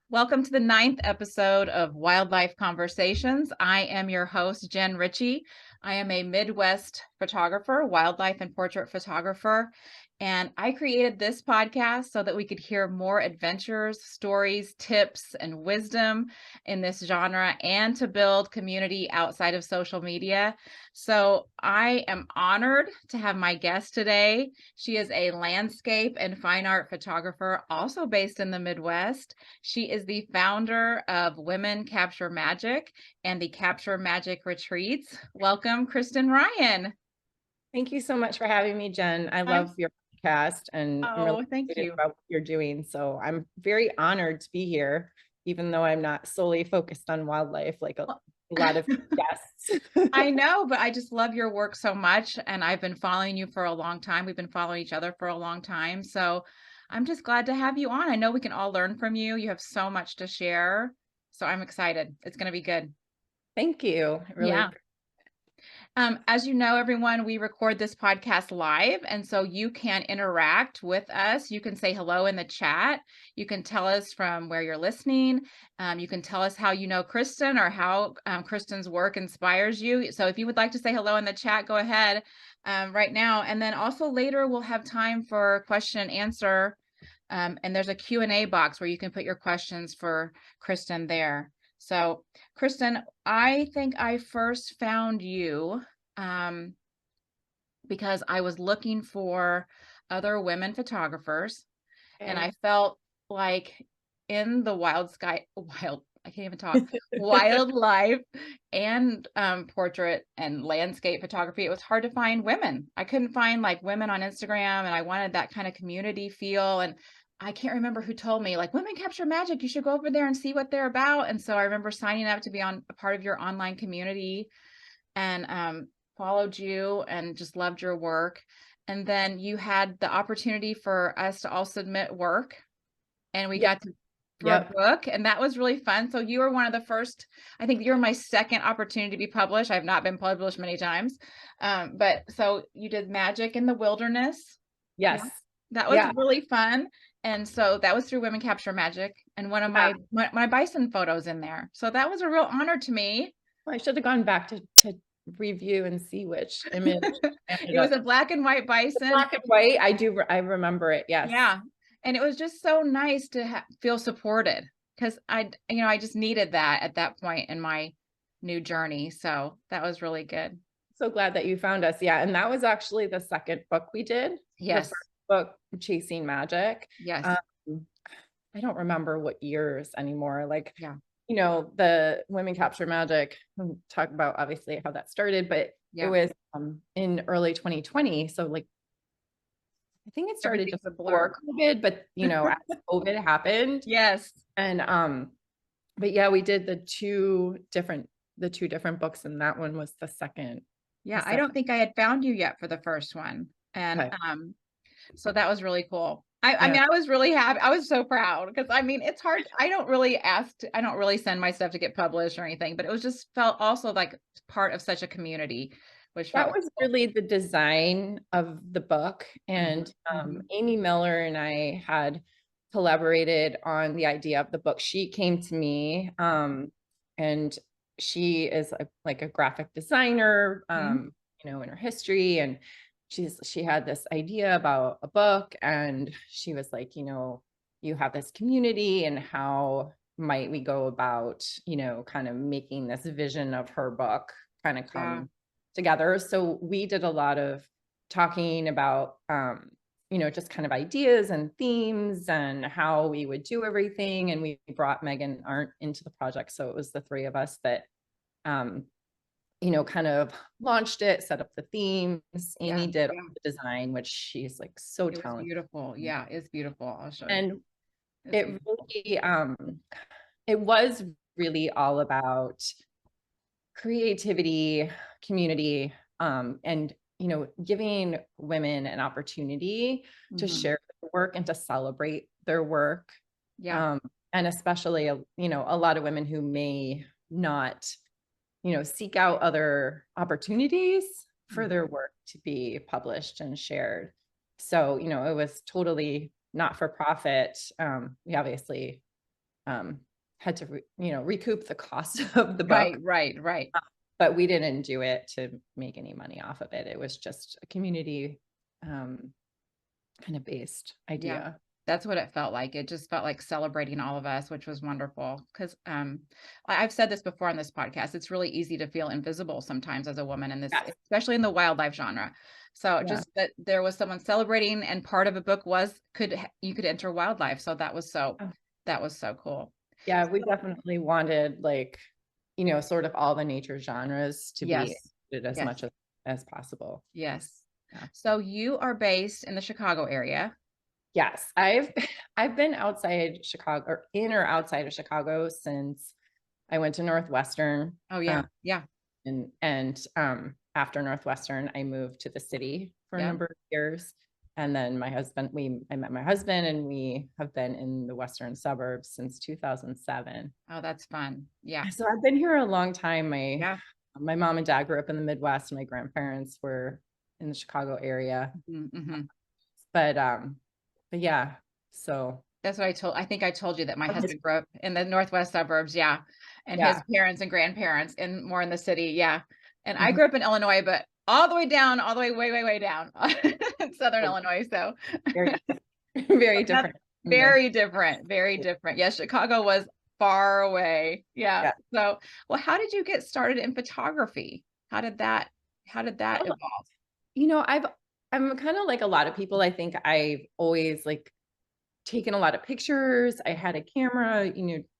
Welcome to the 9th episode of Wildlife Conversations. I am your host, Jen Ritchie. I am a Midwest photographer, wildlife and portrait photographer, and I created this podcast so that we could hear more adventures, stories, tips, and wisdom in this genre and to build community outside of social media. So I am honored to have my guest today. She is a landscape and fine art photographer, also based in the Midwest. She is the founder of Women Capture Magic and the Capture Magic Retreats. Welcome, Kristen Ryan. Thank you so much for having me, Jen. I I'm love your podcast and I'm really thank excited you. about what you're doing. So I'm very honored to be here, even though I'm not solely focused on wildlife like a lot of guests. I know, but I just love your work so much, and I've been following you for a long time. We've been following each other for a long time, so I'm just glad to have you on. I know we can all learn from you. You have so much to share, so I'm excited. It's going to be good. Thank you. I really Yeah. As you know, everyone, we record this podcast live, and so you can interact with us. You can say hello in the chat. You can tell us from where you're listening. You can tell us how you know Kristen or how Kristen's work inspires you. So if you would like to say hello in the chat, go ahead right now. And then also later, we'll have time for question and answer. And there's a Q&A box where you can put your questions for Kristen there. So, Kristen, I think I first found you because I was looking for other women photographers, and I felt like in the I can't even talk, wildlife and portrait and landscape photography, it was hard to find women. I couldn't find like women on Instagram, and I wanted that kind of community feel. And I can't remember who told me, like, Women Capture Magic, you should go over there and see what they're about. And so I remember signing up to be on a part of your online community and followed you and just loved your work. And then you had the opportunity for us to all submit work, and we got to for a book, and that was really fun. So you were one of the first. I think you're my second opportunity to be published. I've not been published many times, but so you did Magic in the Wilderness. Yes. Yeah, that was really fun. And so that was through Women Capture Magic, and one of my bison photos in there. So that was a real honor to me. Well, I should have gone back to review and see which image It was a black and white bison. Black and white. I remember it. Yes. Yeah. And it was just so nice to feel supported, because I just needed that at that point in my new journey. So that was really good. So glad that you found us. Yeah. And that was actually the second book we did. Yes. The first book, Chasing Magic. Yes. I don't remember what years anymore. Like, Yeah. The Women Capture Magic, we'll talk about obviously how that started, but it was in early 2020. So like, I think it started just before COVID, but as COVID happened. Yes. And but yeah, we did the two different books, and that one was the second. Yeah, I don't think I had found you yet for the first one. And so that was really cool. I mean, I was really happy. I was so proud, because I mean, it's hard. I don't really send my stuff to get published or anything, but it was just felt also like part of such a community, which that was really the design of the book. And Amy Miller and I had collaborated on the idea of the book. She came to me, and she is like a graphic designer, in her history, and she had this idea about a book, and she was like, you have this community, and how might we go about, kind of making this vision of her book kind of come together. So we did a lot of talking about, just kind of ideas and themes and how we would do everything. And we brought Megan Arndt into the project. So it was the three of us that, kind of launched it, set up the themes. Amy did all the design, which she's like so talented. Beautiful. Yeah, it's beautiful. I'll show you. And it really, it was really all about creativity, community, and giving women an opportunity to share their work and to celebrate their work. And especially a lot of women who may not seek out other opportunities for their work to be published and shared. So it was totally not for profit. We obviously had to, recoup the cost of the Right, book, right, right. but we didn't do it to make any money off of it. It was just a community, kind of based Yeah. idea. That's what it felt like. It just felt like celebrating all of us, which was wonderful. Because I've said this before on this podcast. It's really easy to feel invisible sometimes as a woman in this, Yes. especially in the wildlife genre. So Yeah. just that there was someone celebrating, and part of a book was you could enter wildlife. So that was so cool. Yeah, we definitely wanted like, sort of all the nature genres to be Yes, included as much yes, as possible. yes. Yeah. So you are based in the Chicago area. Yes, I've been outside Chicago or in or outside of Chicago since I went to Northwestern. Oh Um, yeah, yeah, after Northwestern, I moved to the city for a yeah. number of years. And then I met my husband and we have been in the western suburbs since 2007. Oh, that's fun. Yeah, So I've been here a long time. yeah. My mom and dad grew up in the Midwest. My grandparents were in the Chicago area. Mm-hmm. But yeah. So That's what I think I told you that my husband grew up in the northwest suburbs, yeah, and his yeah. parents and grandparents more in the city, yeah. And I Mhm. grew up in Illinois, but all the way down, all the way, way, way, way down in Southern Illinois. So Very, very that's different from the, very different, very different. Yeah, Chicago was far away. Yeah. yeah. So, well, how did you get started in photography? How did that Well, evolve? I'm kind of like a lot of people. I think I've always like taken a lot of pictures. I had a camera,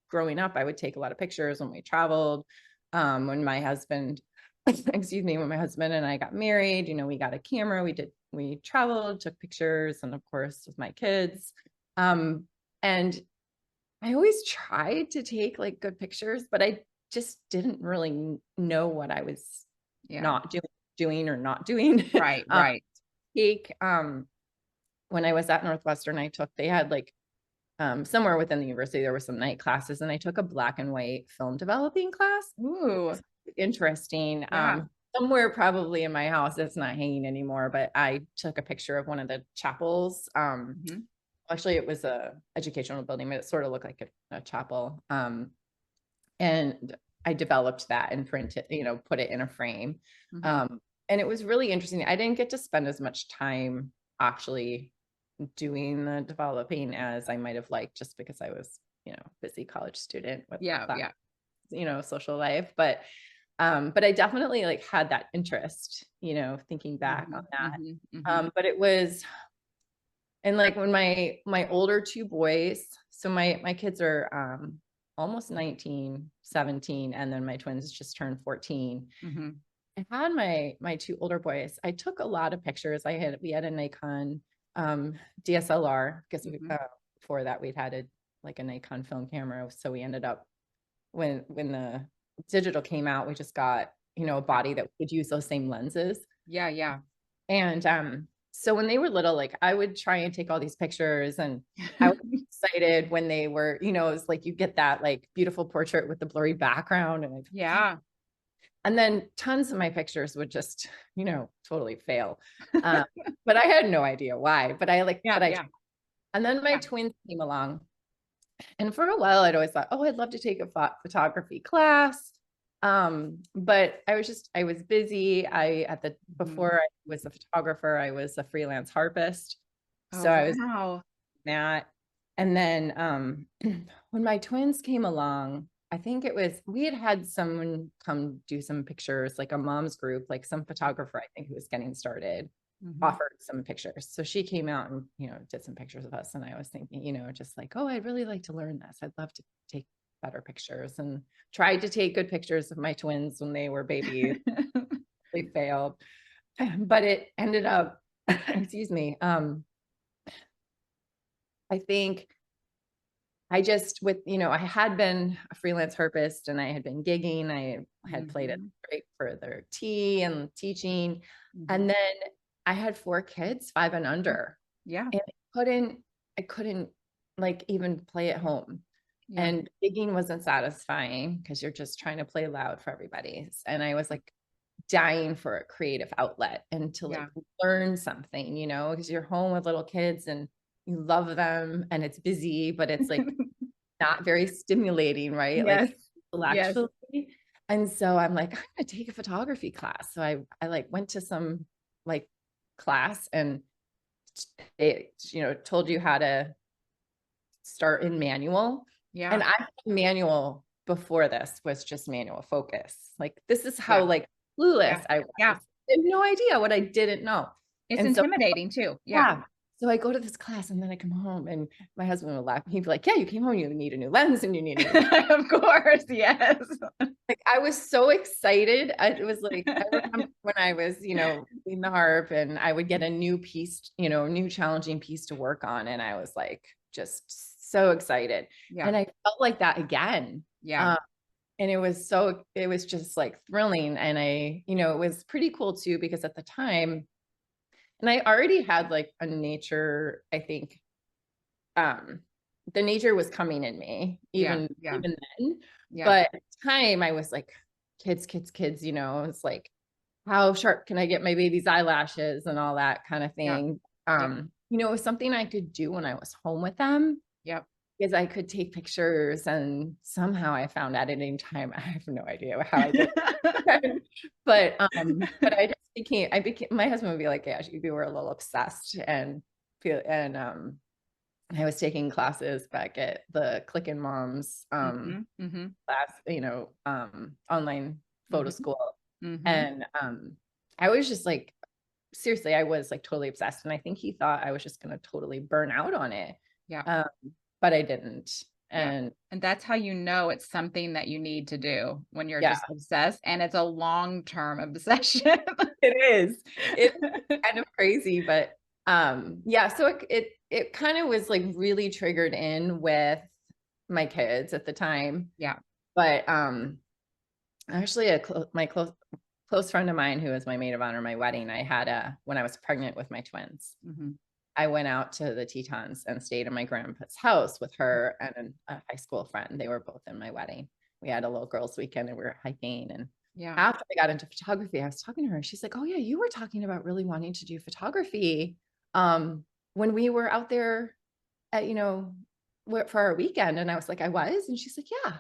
growing up, I would take a lot of pictures when we traveled. When my husband, excuse me, when my husband and I got married, we got a camera, we traveled, took pictures, and of course with my kids. And I always tried to take like good pictures, but I just didn't really know what I was Yeah. not doing or not doing. Right, um, right. take when I was at Northwestern, they had like somewhere within the university, there were some night classes, and I took a black and white film developing class. Ooh, Interesting. yeah. Somewhere probably in my house, it's not hanging anymore, but I took a picture of one of the chapels. Mhm. Actually, it was a educational building, but it sort of looked like a chapel. And I developed that and put it in a frame. Mhm. Um, and it was really interesting. I didn't get to spend as much time actually doing the developing as I might have liked, just because I was, busy college student with Yeah, class, yeah. social life. But I definitely like had that interest, thinking back on Mhm, that. mhm, mhm. But it was, and like when my older two boys, so my kids are almost 19, 17, and then my twins just turned 14. Mhm, I had my two older boys. I took a lot of pictures. We had a Nikon DSLR, because mhm. before that we'd had a Nikon film camera. So we ended up, when the digital came out, we just got, a Right. body that would use those same lenses. Yeah, yeah. And so when they were little, like I would try and take all these pictures, and I was excited when they were, it was like you get that like beautiful portrait with the blurry background, Yeah. and then tons of my pictures would just, totally fail. Um, but I had no idea why. Yeah, yeah, And then my yeah. twins came along, and for a while I'd always thought, oh, I'd love to take a photography class. But I was busy. Mhm. Before I was a photographer, I was a freelance harpist. Oh, So I was wow. that. And then when my twins came along, I think we had someone come do some pictures, like a mom's group, like some photographer, I think, who was getting started, Mhm. offered some pictures. So she came out and, did some pictures of us. And I was thinking, just like, oh, I'd really like to learn this. I'd love to take better pictures, and tried to take good pictures of my twins when they were babies. They failed. But it ended up, excuse me, I think I had been a freelance harpist, and I had been gigging. I had played at Mhm, break for their tea and teaching. mhm. And then I had 4 kids, 5 and under, Yeah, and I couldn't like even play at home. yeah, And gigging wasn't satisfying because you're just trying to play loud for everybody. And I was like dying for a creative outlet and to like yeah. learn something, because you're home with little kids and you love them and it's busy, but it's like not very stimulating, right? Yes. Like Yes. intellectually. And so I'm like, I'm gonna take a photography class. So I like went to some like class and it, told you how to start in manual. Yeah. And I had manual before this was just manual focus. Like this is how Yeah. like clueless Yeah. I was. Yeah. I had no idea what I didn't know. It's And so intimidating too. Yeah. yeah. So I go to this class and then I come home and my husband would laugh. He'd be like, yeah, you came home, you need a new lens and you need a new Of course. Yes. like I was so excited. It was like I remember when I was, in the harp and I would get a new piece, new challenging piece to work on. And I was like just so excited. Yeah. And I felt like that again. Yeah. Um, and it was just like thrilling. And it was pretty cool too, because at the time, and I already had like a nature, I think, um, the nature was coming in me Yeah. even Yeah. even then. Yeah. But at the time I was like, kids, it's like, how sharp can I get my baby's eyelashes and all that kind of Yeah. thing. Yeah. It was something I could do when I was home with them Yep. because I could take pictures and somehow I found editing time. I have no idea how I did it. But I became my husband would be like, yeah, you were a little obsessed and feel and I was taking classes back at the Click and Moms Mhm. Mhm. class, online photo Mhm. school. Mhm. And I was just like, seriously, I was like totally obsessed. And I think he thought I was just gonna totally burn out on it. Yeah. Um, but I didn't. Yeah. And And that's how you know it's something that you need to do when you're yeah, just obsessed, and it's a long-term obsession. it is. It's kind of crazy, but yeah, so it kind of was like really triggered in with my kids at the time. Yeah. But actually my close friend of mine who was my maid of honor at my wedding, I had when I was pregnant with my twins. Mhm. I went out to the Tetons and stayed in my grandpa's house with her and a high school friend. They were both in my wedding. We had a little girls' weekend and we were hiking. And Yeah. after I got into photography, I was talking to her and she's like, oh yeah, you were talking about really wanting to do photography when we were out there at, for our weekend. And I was like, I was? And she's like, yeah.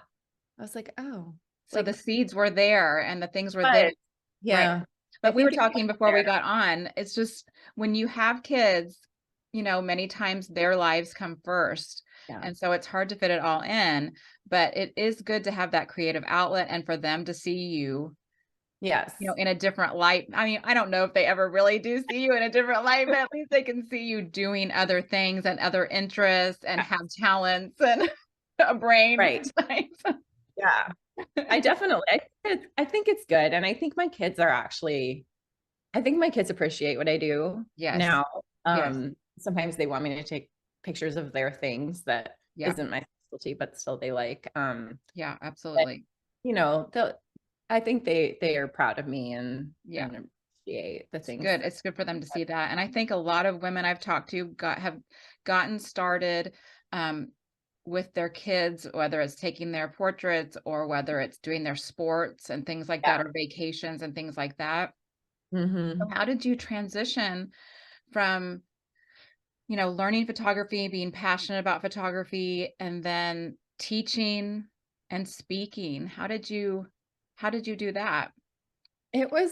I was like, oh, So the like, seeds were there and the things were there. but Right. yeah, I But we were think it was talking before we there. got on, it's just when you have kids, many times their lives come first. Yeah. And so it's hard to fit it all in, but it is good to have that creative outlet and for them to see you, Yes. in a different light. I mean, I don't know if they ever really do see you in a different light, but at least they can see you doing other things and other interests and have talents and a brain Right. sometimes. Yeah. I think it's good. And I think my kids appreciate what I do Yes. now. Yes. Sometimes they want me to take pictures of their things that Yeah. isn't my specialty, but still they like. Yeah, But, absolutely. they'll I think they are proud of me Yeah. and appreciate the It's things. good. It's good for them to see that. And I think a lot of women I've talked to have gotten started um, with their kids, whether it's taking their portraits or whether it's doing their sports and things like that, Yeah. or vacations and things like that. So Hmm. how did you transition from, learning photography, being passionate about photography, and then teaching and speaking? How did you do that? It was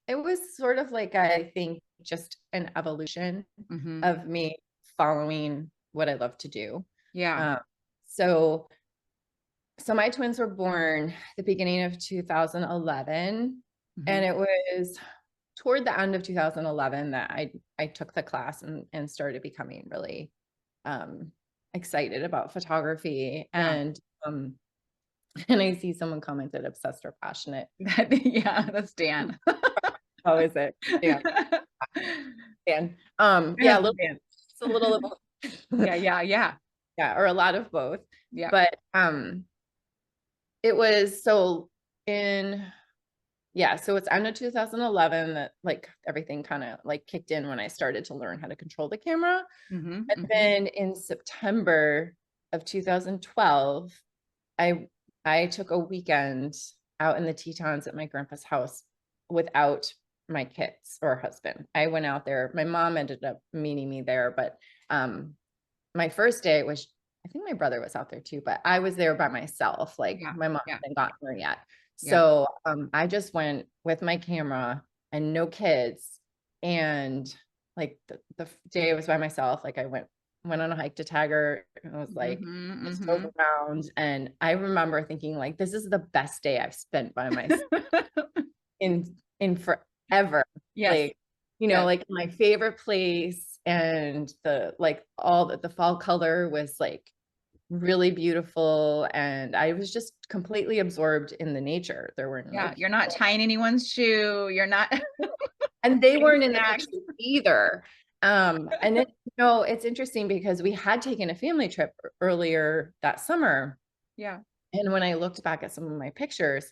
it was sort of like I think just an evolution Hmm. of me following what I love to do. Yeah. Um, so So my twins were born the beginning of 2011, Hmm. and it was toward the end of 2011 that I took the class and started becoming really um, excited about photography. Yeah. Um, and I see someone commented obsessed or passionate. Yeah, that's Dan. How is it? Yeah, Dan. My Yeah, a little, husband Dan. just a little of both. Yeah, yeah, yeah, Yeah, or a lot of both. yeah. But it was so in Yeah, so it's end of 2011 that like everything kind of like kicked in when I started to learn how to control the camera. Mhm, And mhm. then in September of 2012, I I took a weekend out in the Tetons at my grandpa's house without my kids or husband. I went out there. My mom ended up meeting me there, but my first day was I think my brother was out there too, but I was there by myself. Like Yeah. my mom Yeah. hadn't gotten there yet. Yep. So I just went with my camera and no kids. And like the day I was by myself, like I went on a hike to Taggart and I was like, Mhm. just drove Mhm. around. And I remember thinking like, this is the best day I've spent by myself in forever. Yes. Like, Yes. like my favorite place, and the like all the fall color was like really beautiful, and I was just completely absorbed in the nature. There were no Yeah, you're not people, tying anyone's shoe, you're not and they getting weren't in the snacks. picture either. And it's interesting because we had taken a family trip earlier that summer, Yeah. and when I looked back at some of my pictures,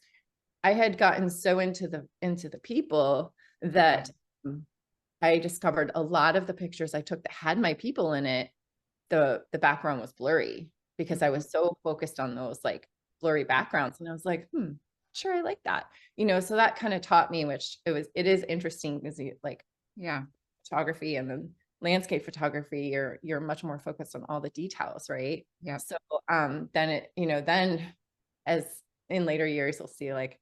I had gotten so into the people Yeah. that I discovered a lot of the pictures I took that had my people in it, the background was blurry because I Mhm. was so focused on those like blurry backgrounds. And I was like, sure, I like that. So that kind of taught me, which it is interesting because like Yeah. photography and then landscape photography, you're much more focused on all the details, right? Yep. So then then as in later years you'll see like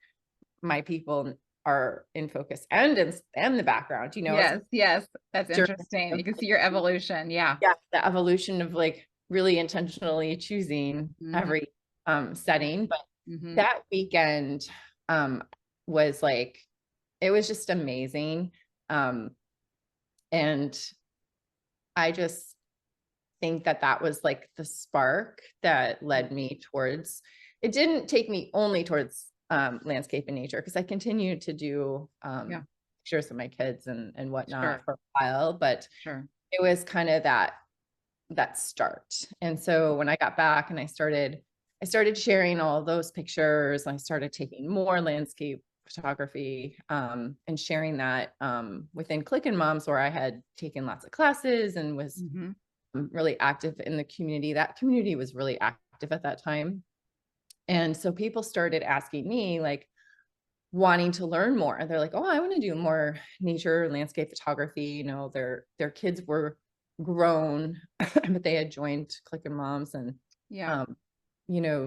my people are in focus and the background, as Yes, yes, that's journey interesting. of You can see like, your evolution. Yeah. yeah, the evolution of like really intentionally choosing Mhm. every setting. But Mhm. that weekend um was like, it was just amazing. Um and I just think that that was like the spark that Yeah. led me towards, it didn't take me only towards landscape and nature, because I continued to do Yeah. pictures of my kids and whatnot Sure. for a while, but Sure. it was kind of that start. And so when I got back and I started sharing all those pictures, I started taking more landscape photography and sharing that within Click and Moms, where I had taken lots of classes and was Mhm. really active in the community. That community was really active at that time. And so people started asking me, like, wanting to learn more. They're like, "Oh, I want to do more nature landscape photography." Their kids were grown, but they had joined Click and Moms, and Yeah. um,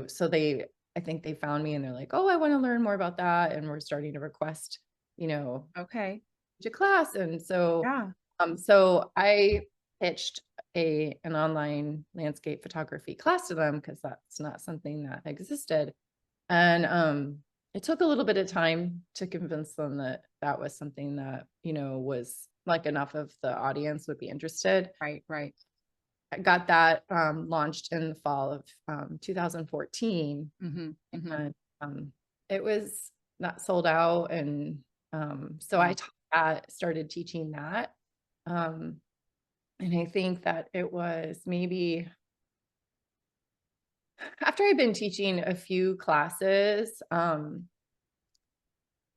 so I think they found me and they're like, "Oh, I want to learn more about that," and we're starting to request, you know, Okay. to class. And Yeah. so I pitched an online landscape photography class to them because that's not something that existed. And it took a little bit of time to convince them that that was something that, was like enough of the audience would be interested. Right, right. I got that launched in the fall of 2014. Mhm. Mhm. And it was not sold out. And so I Wow. taught that, started teaching that. Um, and I think that it was maybe after I'd been teaching a few classes, I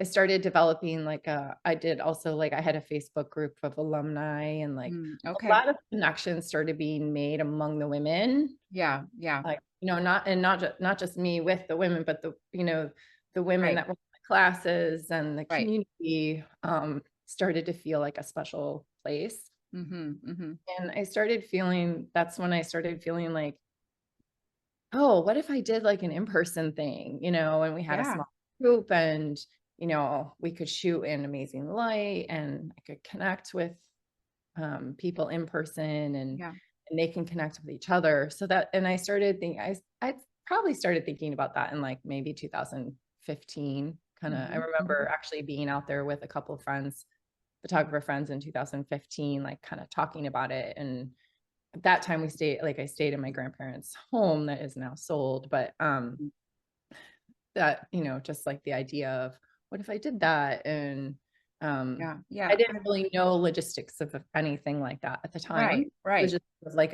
started developing like I did also like I had a Facebook group of alumni, and like a Okay. lot of connections started being made among the women. Yeah, yeah. Like, not just me with the women, but the women Right, that were in the classes, and the right. community started to feel like a special place. Mhm. Mhm. And that's when I started feeling like, oh, what if I did like an in-person thing, and we had a Yeah. small group, and, we could shoot in amazing light, and I could connect with people in person, Yeah. and they can connect with each other. So that, and I started thinking, I probably started thinking about that in like maybe 2015. Kind of, I Mhm. remember Mhm. actually being out there with a couple of friends, photographer friends in 2015, like kind of talking about it. And at that time I stayed in my grandparents' home that is now sold. But Mm. that, just like the idea of what if I did that? And Yeah, I yeah. didn't really know logistics of anything like that at the time. Right, It was right. just like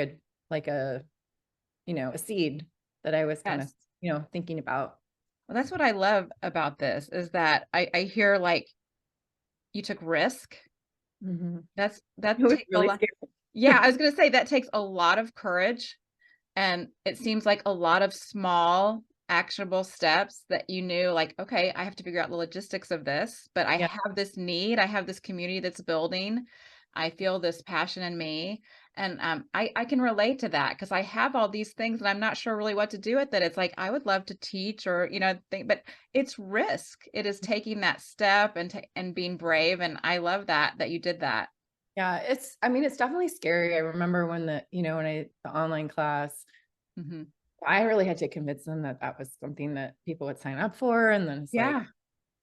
a seed that I was kind of, Yes. thinking about. Well, that's what I love about this is that I hear, like, you took risk. Mhm. It That was takes a really lot. scary. Yeah, I was gonna say that takes a lot of courage, and it seems like a lot of small, actionable steps that you knew, like, "Okay, I have to figure out the logistics of this, but I Yeah. have this need, I have this community that's building, I feel this passion in me, And, I can relate to that because I have all these things and I'm not sure really what to do with it. It's like, I would love to teach or, think, but it's risk. It is taking that step and being brave, and I love that you did that. Yeah, I mean, it's definitely scary. I remember when the online class, Mhm. I really had to convince them that that was something that people would sign up for. And then it's like, Yeah,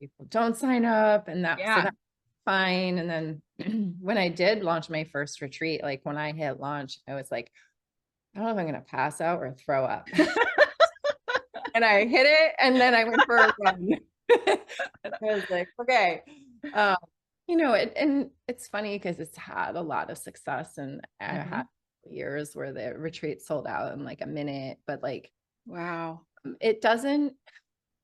people don't sign up, and so yeah. that's fine. And then when I did launch my first retreat, like when I hit launch, I was like, I don't know if I'm going to pass out or throw up. And I hit it, and then I went for a run. And I was like, okay. Um, and it's funny because it's had a lot of success, and I had Mhm. years where the retreat sold out in like a minute, but like Wow. it doesn't,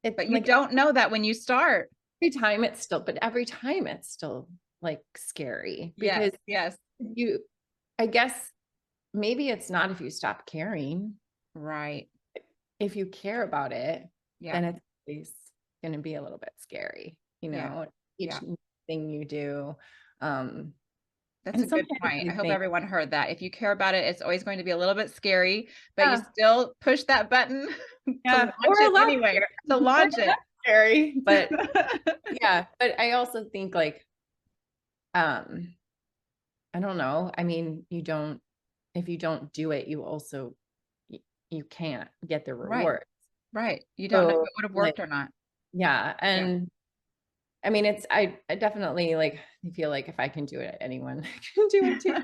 it But you like don't know that when you start. every time it's still like scary Yes, because yes. you, I guess maybe it's not if you stop caring. Right. If you care about it, Yeah, then it's always going to be a little bit scary, yeah, each yeah. thing you do. Um, That's a and good sometimes point. I we hope think, everyone heard that. If you care about it, it's always going to be a little bit scary, but you yeah, still push that button to yeah, launch or a it lot anyway, to or launch it. less scary, but yeah, but I also think like, um, I don't know. I mean, if you don't do it, you can't get the Right, reward. right. You don't know if So it would have like, worked or not. yeah. Yeah. And I mean, I definitely like, I feel like if I can do it, anyone can do it too.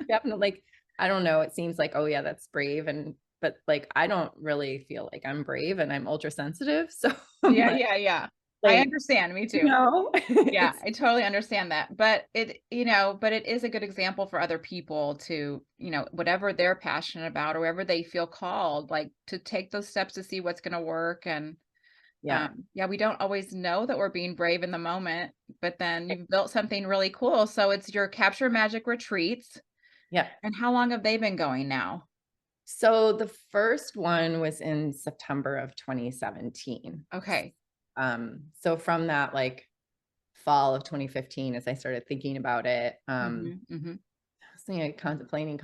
Definitely. Like, I don't know. It seems like, oh yeah, that's brave. But like, I don't really feel like I'm brave, and I'm ultra sensitive. So I'm Yeah, yeah, yeah. I like, understand, me too. Yeah, it's, I totally understand that. But it is a good example for other people to, whatever they're passionate about or wherever they feel called, like to take those steps to see what's going to work. And yeah. yeah, we don't always know that we're being brave in the moment, but then you've built something really cool. So it's your Capture Magic retreats. Yeah. And how long have they been going now? So the first one was in September of 2017. Okay. So from that, like fall of 2015, as I started thinking about it, Hmm, hmm. so, contemplating.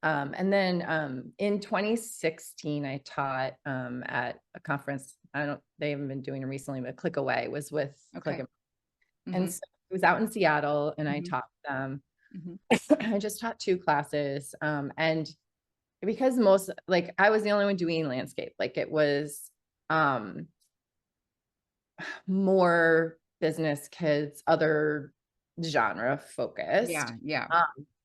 And then in 2016, I taught at a conference. They haven't been doing it recently, but Click Away was with Okay. Click. And Hmm, so it was out in Seattle, and I hmm, taught them. hmm. I just taught two classes. And because like I was the only one doing landscape, like it was um, more business kids, other genre focused. Yeah, yeah.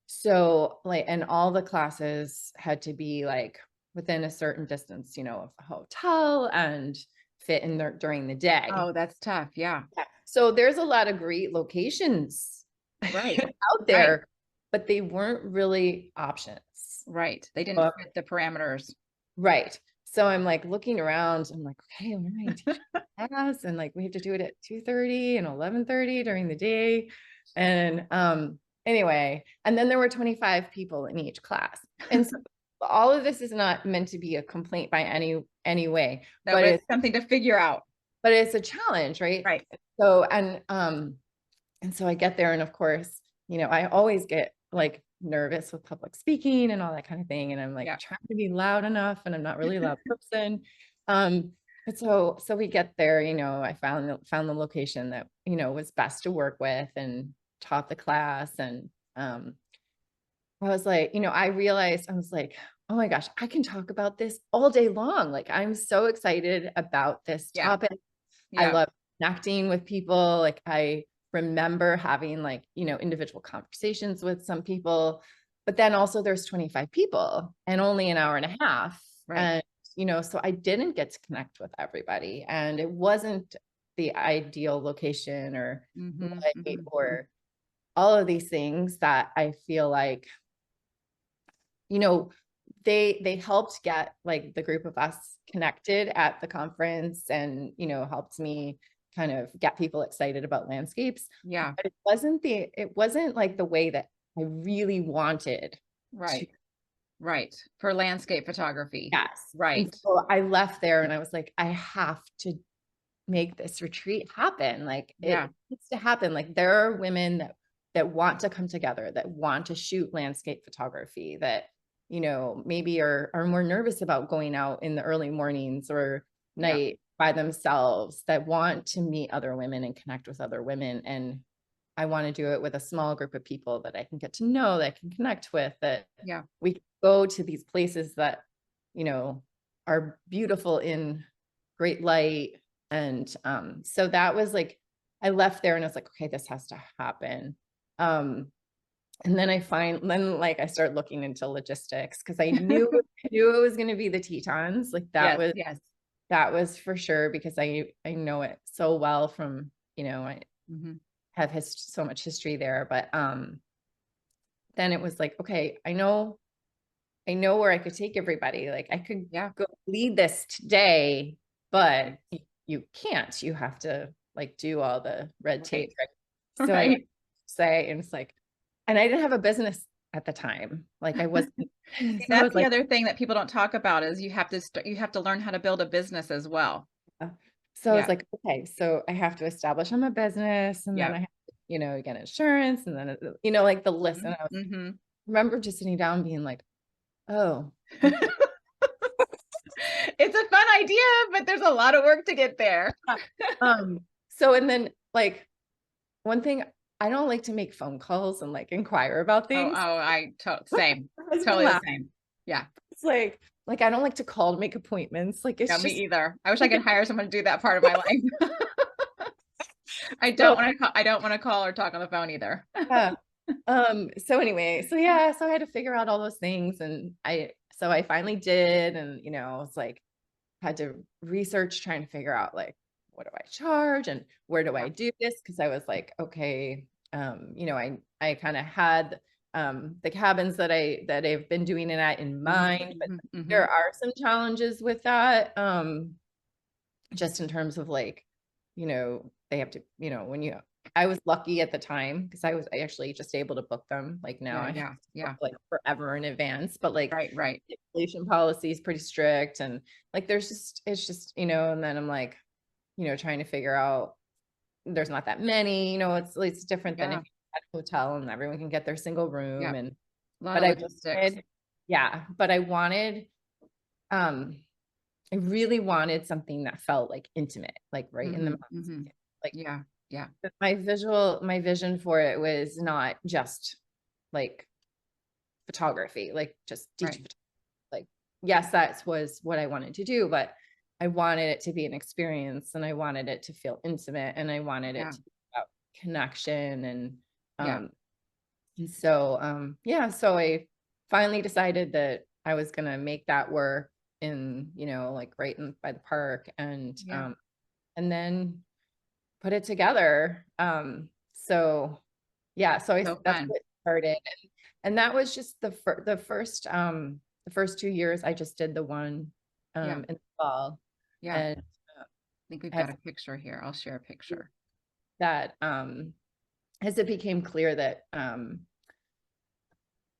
So like, and all the classes had to be like within a certain distance, of the hotel and fit in there during the day. Oh, that's tough. Yeah. Yeah. So there's a lot of great locations Right. out Right. there, but they weren't really options. Right. They didn't Uh, fit the parameters. right. So I'm like looking around. I'm like, okay, when am I teaching class? And like we have to do it at 2:30 and 11:30 during the day. And anyway, and then there were 25 people in each class. And so all of this is not meant to be a complaint by any way, No, but but it's something to figure out. it's a challenge, right? Right. So and so I get there, and of course, I always get like nervous with public speaking and all that kind of thing. And I'm like Yeah. trying to be loud enough, and I'm not really a loud person. Um, but so we get there, I found the location that, was best to work with, and taught the class. And I was like, I realized, I was like, oh my gosh, I can talk about this all day long. Like, I'm so excited about this Yeah. topic. I Yeah. love connecting with people. Like, I remember having like, individual conversations with some people, but then also there's 25 people and only an hour and a half. Right. And, so I didn't get to connect with everybody, and it wasn't the ideal location or Hmm, light hmm. or all of these things that I feel like, you know, they helped get like the group of us connected at the conference, and, helped me kind of get people excited about landscapes. Yeah. But it wasn't like the way that I really wanted to. Right. Right. For landscape photography. Yes. And Right. so I left there, and I was like, I have to make this retreat happen. Like, Yeah. it needs to happen. Like, there are women that that want to come together, that want to shoot landscape photography, that, you know, maybe are more nervous about going out in the early mornings or Yeah. night by themselves, that want to meet other women and connect with other women. And I want to do it with a small group of people that I can get to know, that I can connect with, that Yeah. we go to these places that, you know, are beautiful in great light. And so that was like, I left there and I was like, okay, this has to happen. Um, and then then like I started looking into logistics because I knew it was going to be the Tetons. Like Yes. Yes. that was for sure, because I know it so well from, you know, I Hmm. have so much history there. But then it was like, okay, I know where I could take everybody. Like I could Yeah. go lead this today, but you can't. You have to like do all the red Right. tape. Right? So I Right. say, and it's like, and I didn't have a business at the time. Like I wasn't, See, so I that's was the like, other thing that people don't talk about is you have to learn how to build a business as well. uh, so I was Yeah. like, okay, so I have to establish I'm a business, and then Yeah. I have to, you know, get insurance, and then, you know, like the list. And I Mhm. remember just sitting down being like, oh, okay. It's a fun idea, but there's a lot of work to get there. Um, so, and then like one thing, I don't like to make phone calls and like inquire about Oh, things. same. My husband Totally the laughed. same. Yeah. It's like I don't like to call to make appointments. Like Yeah, it's me just either. I wish I like could hire someone to do that part of my life. so I don't wanna call or talk on the phone either. yeah. So anyway, so yeah, so I had to figure out all those things, and I finally did, and you know, it's like had to research trying to figure out like what do I charge and where do Yeah. I do this, because I was like, okay, you know, I kind of had the cabins that I've been doing it at in Mhm, mind, but mhm, there mhm. are some challenges with that, just in terms of like, you know, they have to, you know, when you I was lucky at the time because I actually just able to book them. Like now Yeah, I have yeah, to book yeah. like forever in advance, but like Right, right. the cancellation policy is pretty strict, and like there's just it's just, you know, and then I'm like, you know, trying to figure out there's not that many, you know, it's different than if Yeah, you're at a hotel and everyone can get their single yeah. room. And A lot but of I logistics. wanted, yeah, but I wanted um I really wanted something that felt like intimate, like right in the Mhm, mountains. mhm. Like Yeah, yeah. my vision for it was not just like photography, like just teach Right. like, yes, that was what I wanted to do, but I wanted it to be an experience, and I wanted it to feel intimate, and I wanted it Yeah, to be about connection. yeah, Um and so yeah, so I finally decided that I was gonna make that work in, you know, like right in by the park, yeah. and then put it together. So yeah, so So that's fun. what started. And that was just the first 2 years I just did the one Yeah, in the fall. yeah. I And think we've as got a picture here. I'll share a picture. that as it became clear that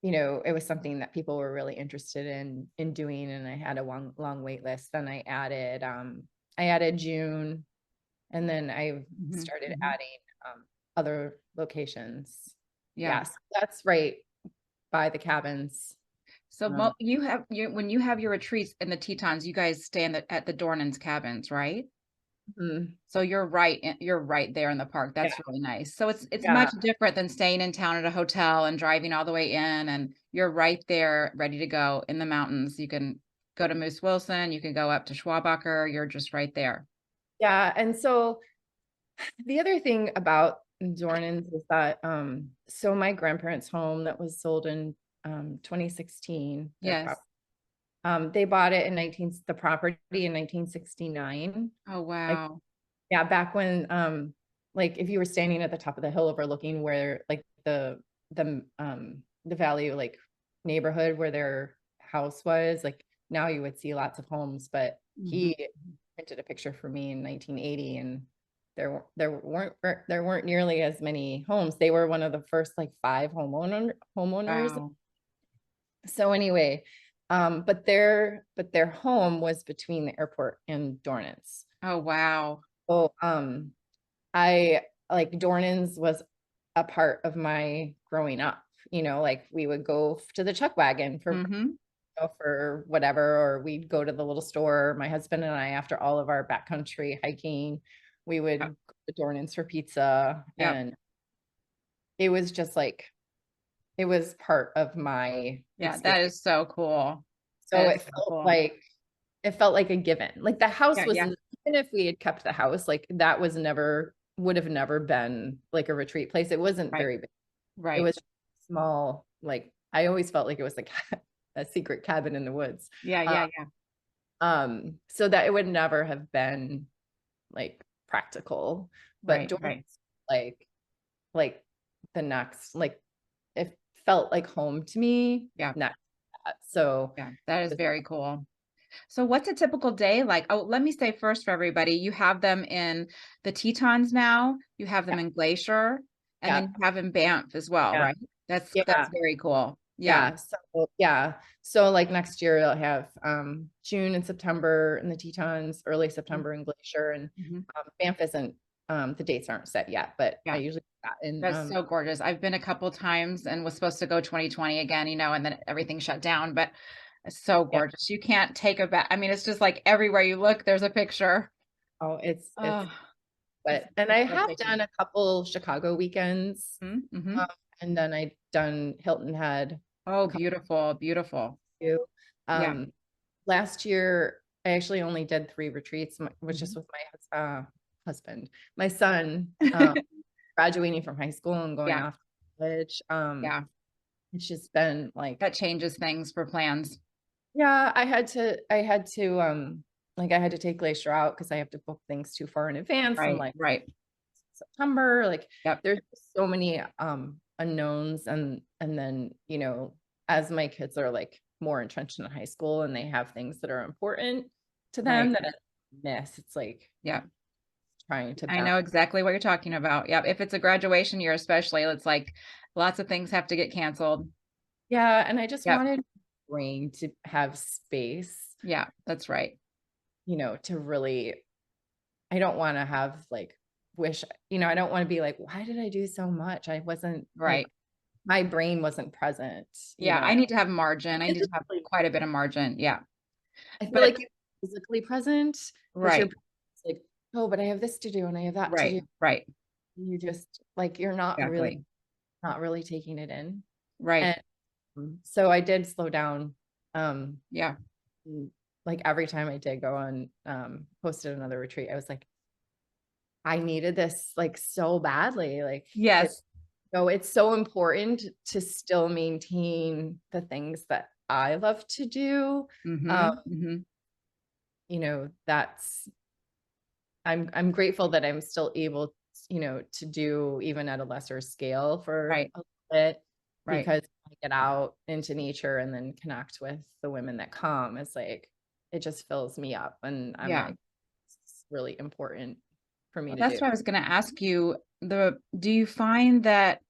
you know, it was something that people were really interested in doing, and I had a long wait list, then I added June, and then I Mhm, started mhm. adding other locations. Yeah. Yes, that's right by the cabins. So Um, when you have your retreats in the Tetons, you guys stay in at the Dornans cabins, right? mhm, So you're right there in the park. yeah, That's really nice. So it's yeah, much different than staying in town at a hotel and driving all the way in, and you're right there ready to go in the mountains. You can go to Moose Wilson, you can go up to Schwabacher, you're just right there. yeah. And so the other thing about Dornans is that so my grandparents' home that was sold in 2016, their Yes. property. They bought it in 19 the property in 1969. Oh, Like, wow. yeah, back when like if you were standing at the top of the hill overlooking where like the valley like neighborhood where their house was, like now you would see lots of homes, but Mhm. he printed a picture for me in 1980, and there weren't nearly as many homes. They were one of the first like five homeowners. Wow. So anyway, but their home was between the airport and Dornance. Oh, wow. So I like Dornans was a part of my growing up. Like we would go to the chuck wagon Mhm. for whatever, or we'd go to the little store. My husband and I, after all of our backcountry hiking, we would Yep. go to Dornan's for pizza. Yep. And it was just like, it was part of my Yeah, that experience. is so cool. That So is so cool. it felt like a given. Like the house Yeah, was, yeah. even if we had kept the house, like that was never, would have never been like a retreat place. It wasn't Right. very big. It Right. was small. Like I always felt like it was like a secret cabin in the woods. Yeah, Uh, yeah, yeah. so that it would never have been like practical, but Right, Dorn's right. like like the next, like it felt like home to me Yeah, next to that. So yeah. That it is was, very cool. So what's a typical day like? Oh, let me say first for everybody, you have them in the Tetons now, you have them yeah, in Glacier, and then yeah, you have in Banff as well, yeah, right? That's yeah, very cool. Yeah. yeah. So yeah. So like next year I'll have June and September in the Tetons, early Mhm, September in Glacier, and mhm. Banff isn't, the dates aren't set yet, but I Yeah. usually do that in That's so gorgeous. I've been a couple times and was supposed to go 2020 again, and then everything shut down, but it's so yeah. gorgeous. You can't take a back. I mean, it's just like everywhere you look, there's a picture. Oh, it's Oh, but and I it's have breathtaking. done a couple Chicago weekends. Mhm, Um, mhm. and then I've done Hilton Head Oh, a couple beautiful, beautiful. too. Yeah. Um, Last year I actually only did 3 retreats, which is Mhm. with my husband, my son, graduating from high school and going Yeah, off to college. yeah. It's just been like, That changes things for plans. yeah, I had to take Glacier out because I have to book things too far in advance, and Right, like right. September, like Yep, there's so many unknowns, and then, as my kids are like more entrenched in high school and they have things that are important to them right. that I miss, it's like Yeah. trying to I balance. know exactly what you're talking about. Yep, if it's a graduation year especially, it's like lots of things have to get canceled. Yeah, and I just Yep. wanted brain to have space, Yeah, that's right. to really, I don't want to have like wish, I don't want to be like, why did I do so much? I wasn't like, Right. my brain wasn't present, Yeah, I need to have margin. I need to have physically. quite a bit of margin. Yeah. I feel But like you're physically present, but you're right, like, oh, but I have this to do and I have that to right, do. right. You just like, you're not really, Exactly. not really taking it in. Right. And so I did slow down. Yeah. Mm, like every time I did go on, hosted another retreat, I was like, I needed this like so badly. Like Yes. it's so important to still maintain the things that I love to do. Um, Mhm. Mhm. that's, I'm grateful that I'm still able, to do even at a lesser scale for Right. a little bit, Right. because I get out into nature and then connect with the women that come. It's like, it just fills me up. And I'm Yeah. like, it's really important for me Well, to do. that's what I was gonna ask you. Do you find that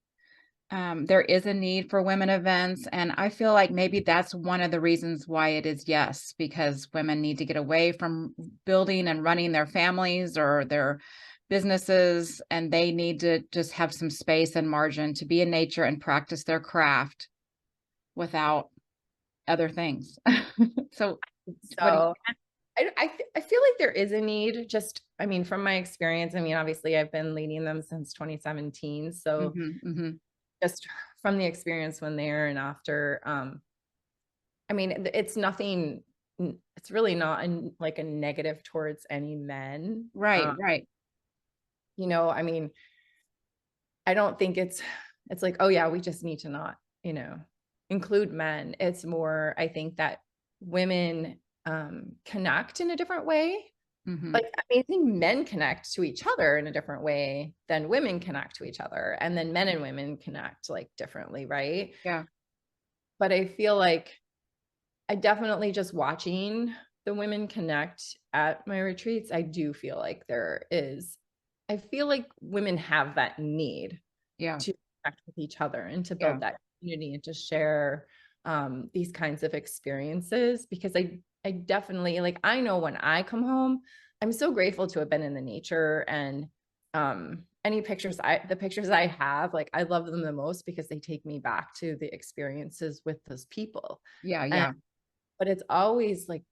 there is a need for women events? And I feel like maybe that's one of the reasons why it is yes, because women need to get away from building and running their families or their businesses, and they need to just have some space and margin to be in nature and practice their craft without other things. So, what do you? So I feel like there is a need, just, I mean, from my experience, I mean, obviously I've been leading them since 2017. So Mhm, mhm. just from the experience when there and after, I mean, it's nothing, it's really not like a negative towards any men. Right, right. I mean, I don't think it's like, oh yeah, we just need to not, include men. It's more, I think that women connect in a different way. Mhm. Like, I mean, I think men connect to each other in a different way than women connect to each other. And then men and women connect like differently, right? Yeah. But I feel like I definitely, just watching the women connect at my retreats, I do feel like I feel like women have that need Yeah. to connect with each other and to Yeah. build that community and to share these kinds of experiences, because I definitely, like, I know when I come home, I'm so grateful to have been in the nature and any pictures the pictures I have, like, I love them the most because they take me back to the experiences with those people. Yeah, And yeah. but it's always like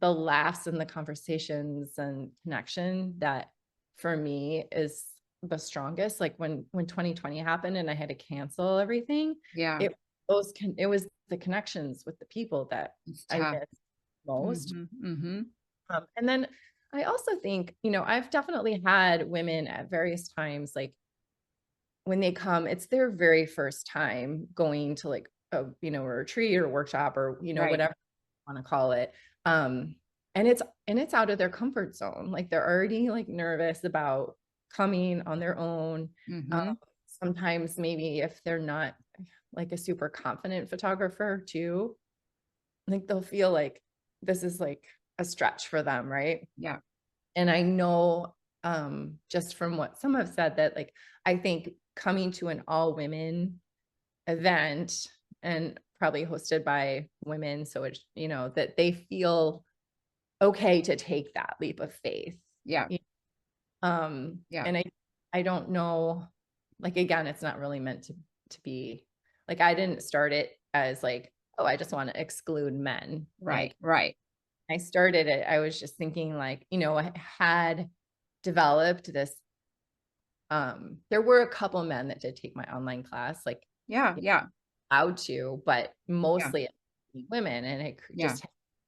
the laughs and the conversations and connection that for me is the strongest. Like when 2020 happened and I had to cancel everything, Yeah. it it was the connections with the people that It's I tough. miss most. Mhm, mhm. And then I also think, I've definitely had women at various times, like when they come, it's their very first time going to like a retreat or workshop or, Right. whatever you want to call it. Um, and it's out of their comfort zone. Like they're already like nervous about coming on their own. Um, Mhm. Sometimes maybe if they're not like a super confident photographer too, like they'll feel like this is like a stretch for them, right? Yeah. And I know, just from what some have said that like, I think coming to an all women event and probably hosted by women, so it's, that they feel okay to take that leap of faith. Yeah. Y- Yeah. And I don't know, like, again, it's not really meant to be like, I didn't start it as like, oh, I just want to exclude men. Right, Like, right. I started it, I was just thinking like, I had developed this there were a couple men that did take my online class, like Yeah, yeah, allowed to, but yeah, mostly women, and yeah. just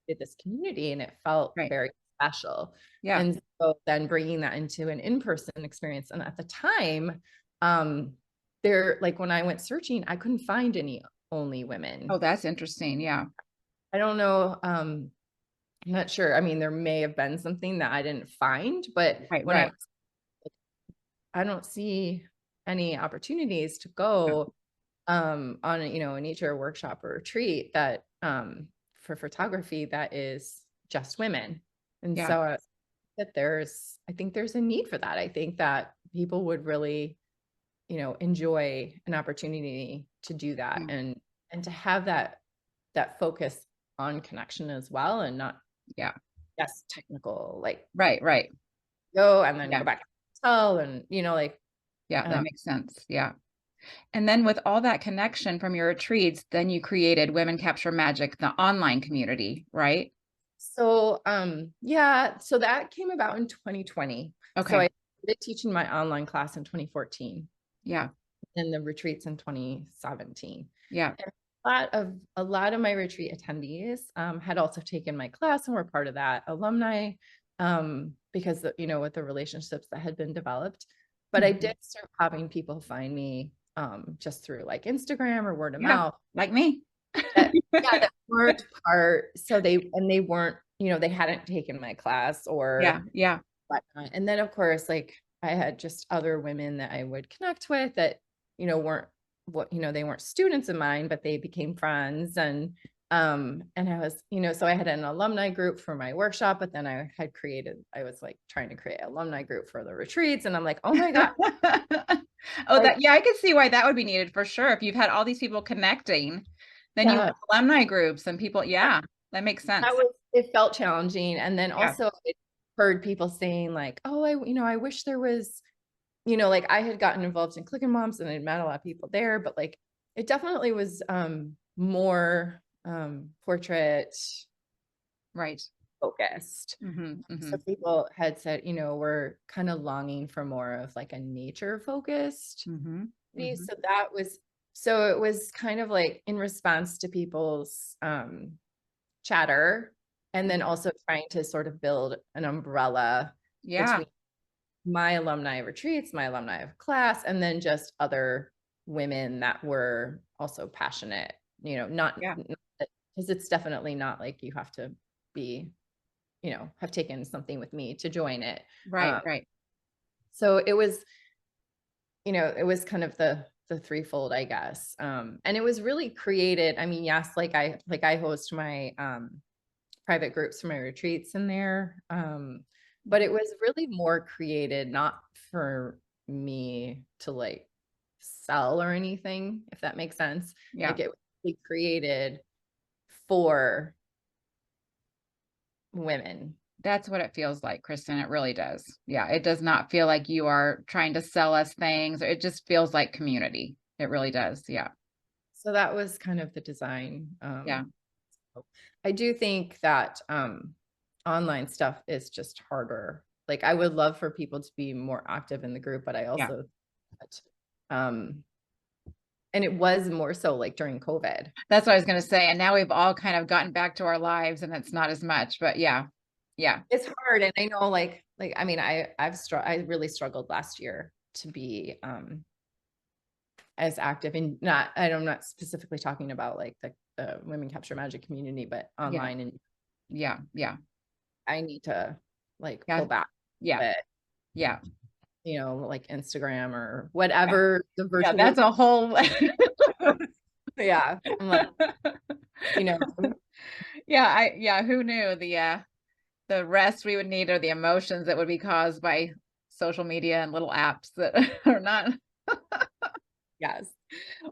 did this community and it felt Right. very special. Yeah. And so then bringing that into an in-person experience, and at the time, um, there like when I went searching, I couldn't find any only Oh, women. that's interesting. Yeah. I don't know, I'm not sure. I mean, there may have been something that I didn't find, but Right, when right. I don't see any opportunities to Yeah. go on a nature workshop or retreat that for photography that is just women. And Yeah. so I think there's a need for that. I think that people would really, enjoy an opportunity to do that, Yeah. and to have that focus on connection as well, and not Yeah. just technical, like Right, right. go and then Yeah. go back to the hotel and like Yeah, uh, that makes sense. Yeah. And then with all that connection from your retreats, then you created Women Capture Magic, the online community, right? So, yeah, so that came about in 2020. So Okay. I started teaching my online class in 2014 Yeah. and the retreats in 2017. Yeah. And a lot of my retreat attendees had also taken my class and were part of that alumni because with the relationships that had been developed. But I Mhm. did start having people find me just through like Instagram or word of Yeah. mouth Like me. that yeah, that weren't part so they weren't, they hadn't taken my class Yeah. or Yeah. whatnot. And then of course, like I had just other women that I would connect with that, weren't they weren't students of mine, but they became friends. And I was, so I had an alumni group for my workshop, but then I was like trying to create an alumni group for the retreats. And I'm like, oh my God, Oh, like, that yeah, I could see why that would be needed for sure. If you've had all these people connecting, then you yeah, have alumni groups and people yeah, that makes that sense. was it felt challenging. And then Yeah. also I heard people saying like, oh, I wish there was, like I had gotten involved in Clickin' Moms and I'd met a lot of people there, but like it definitely was more portrait Right. focused. Mhm. So Mhm. people had said, we're kind of longing for more of like a nature focused Mhm. piece. Mhm. So it was kind of like in response to people's chatter, and then also trying to sort of build an umbrella Yeah. between my alumni retreats, my alumni of class, and then just other women that were also passionate, not Yeah. because it's definitely not like you have to be, have taken something with me to join it. Right, Um, right. so it was kind of the threefold, I guess. And it was really created. I mean, yes, like I host my private groups for my retreats in there. But it was really more created not for me to like sell or anything, if that makes sense. Yeah. Like it was really created for women, That's what it feels like, Kristen. It really does. Yeah, it does not feel like you are trying to sell us things. It just feels like community. It really does. Yeah. So that was kind of the design. Yeah. So I do think that online stuff is just harder. Like I would love for people to be more active in the group, but I Yeah. also um and it was more so like during COVID. That's what I was going to say. And now we've all kind of gotten back to our lives and it's not as much, but yeah. Yeah. It's hard, and I know like I mean I really struggled last year to be as active, and I'm not specifically talking about like the Women Capture Magic community, but Yeah. online, and Yeah. Yeah. I need to like Yeah. pull back Yeah. a bit, Yeah. like Instagram or Yeah. whatever the Yeah. virtual. That's a whole Yeah, I'm like, you know, yeah, yeah, who knew the rest we would need or the emotions that would be caused by social media and little apps that are not yes.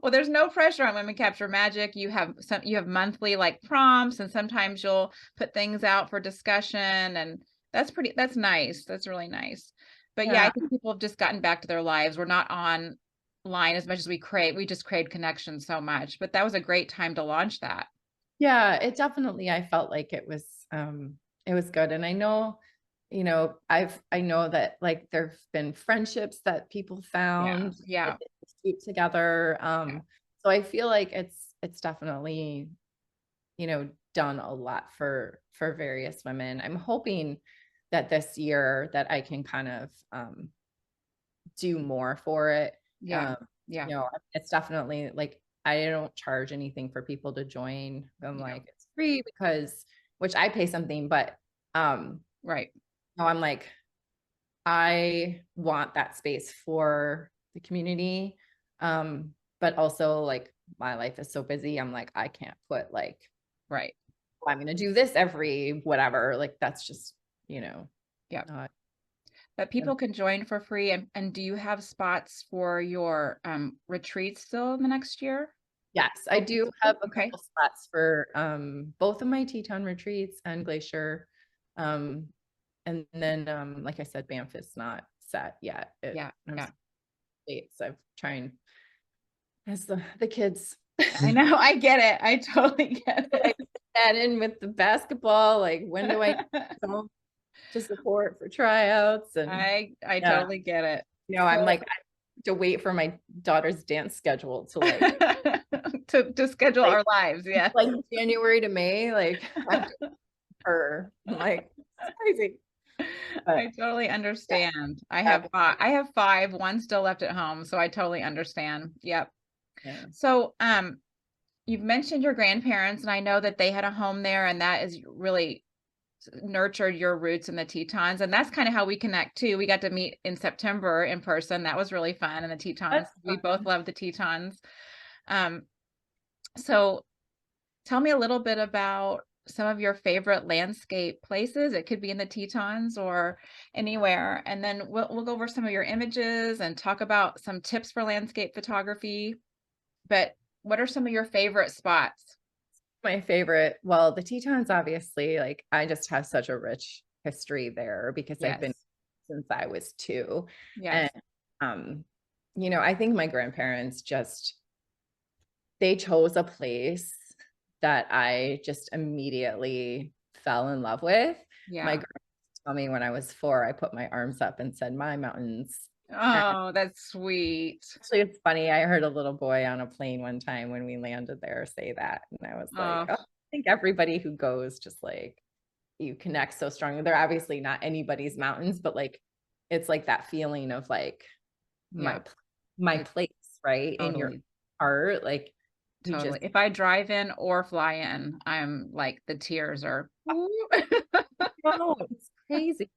well, there's no pressure on Women Capture Magic. You have monthly like prompts and sometimes you'll put things out for discussion and that's nice. That's really nice. But yeah, I Yeah. think people have just gotten back to their lives. We're not online as much as we crave. We just crave connection so much. But that was a great time to launch that. Yeah, it definitely, I felt like it was good. And I know, I know that like there've been friendships that people Yeah. found that Yeah. they keep together. Yeah. So I feel like it's definitely, done a lot for various women. I'm hoping that this year that I can kind of do more for it. Yeah. Um, Yeah. it's definitely like I don't charge anything for people to join. I'm Yeah. like, it's free because which I pay something, but um Right. no, I'm like, I want that space for the community. But also like my life is so busy. I'm like, I can't put like, Right. "Oh, I'm gonna do this every whatever. Like that's just, Yeah. not But people can join for free. And do you have spots for your retreats still in the next year? Yes, I Open do still? have a Okay. couple spots for both of my Teton retreats and Glacier. Um and then like I said, Banff is not set yet. Yeah. I'm Yeah. states. I'm trying as the kids I know. I get it. I totally get like it. that in with the basketball, like when do I go to support for tryouts? And I yeah, totally get it. I'm So like I have to wait for my daughter's dance schedule to like to schedule like our lives, yes. like January to May, like I have to her. I'm like, it's crazy. But I totally yeah, understand. that was, I have five, one still left at home, so I totally understand. Yep. yeah. So, you've mentioned your grandparents, and I know that they had a home there, and that is really nurtured your roots in the Tetons. And that's kind of how we connect too. We got to meet in September in person. That was really fun in the Tetons. That's We both fun. love the Tetons. Um, so tell me a little bit about some of your favorite landscape places. It could be in the Tetons or anywhere. And then we'll go over some of your images and talk about some tips for landscape photography. But what are some of your favorite spots? My favorite, well, the Tetons, obviously, like I just have such a rich history there because I've been Yes. since I was 2. And Yes. um, I think my grandparents they chose a place that I just immediately fell in love with. My Yeah. grandma told me when I was 4, I put my arms up and said, "My mountains." And Oh, that's sweet. actually, it's funny. I heard a little boy on a plane one time when we landed there say that, and I was like, Oh, "Oh, I think everybody who goes just like you connect so strongly." They're obviously not anybody's mountains, but like it's like that feeling of like yeah. my my It place, right? In your totally, heart, like you totally. just If I drive in or fly in, I'm like the tears are. no, it's crazy.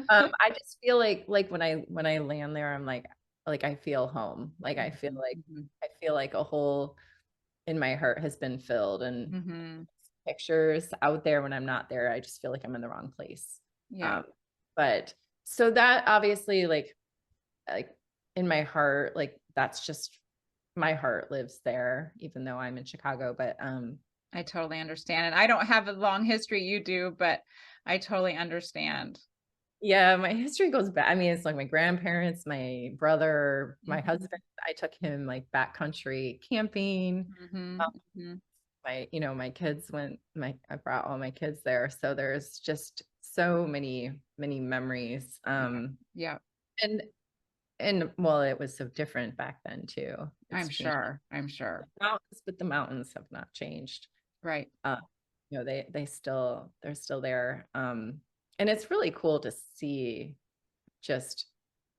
I just feel like when I land there, I'm like I feel home. Like Mhm, mhm, I feel like a hole in my heart has been filled, and mhm. pictures out there when I'm not there, I just feel like I'm in the wrong place. Yeah, Um, but so that obviously like in my heart, like that's just my heart lives there, even though I'm in Chicago. But I totally understand, and I don't have a long history you do, but I totally understand. Yeah, my history goes back. I mean, it's like my grandparents, my brother, my Mhm, husband. I took him like backcountry camping. mhm, mhm. My kids I brought all my kids there. So there's just so many memories. Yeah, yeah, And well, it was so different back then too. I'm It's changed sure, I'm sure. mountains, but the mountains have not changed. Right, Uh, they're still there. And it's really cool to see, just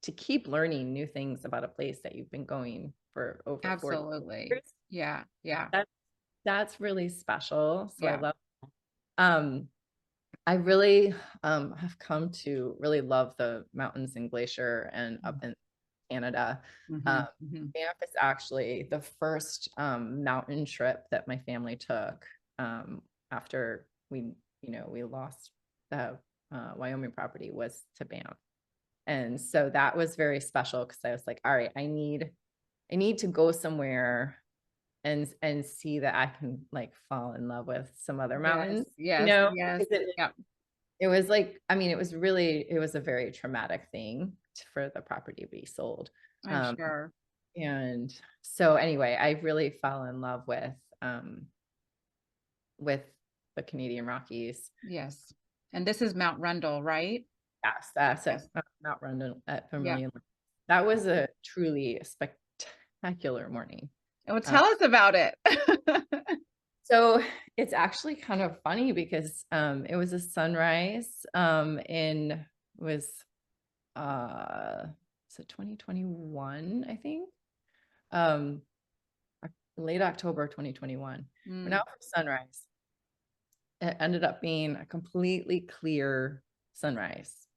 to keep learning new things about a place that you've been going for over 40 absolutely. years. Yeah, yeah, That that's really special. So I yeah. love um I really have come to really love the mountains in Glacier and up in Canada. Um, Mhm, mhm. Banff is actually the first mountain trip that my family took after we lost the Wyoming property, was to Banff. And so that was very special because I was like, all right, I need to go somewhere and see that I can like fall in love with some other Yes, mountains, yes, yes. because it was like, I mean, it was a very traumatic thing for the property to be sold. I'm Um, sure. and so anyway, I really fell in love with the Canadian Rockies. Yes. And this is Mount Rundle, right? Yes, that's Yes. it. Mount Rundle at Yeah. Vermilion. That was a truly spectacular morning. Well, Uh, tell us about it. so it's actually kind of funny because it was a sunrise in was uh so 2021, I think. Um Late October 2021. Went Mm, out for sunrise. It ended up being a completely clear sunrise.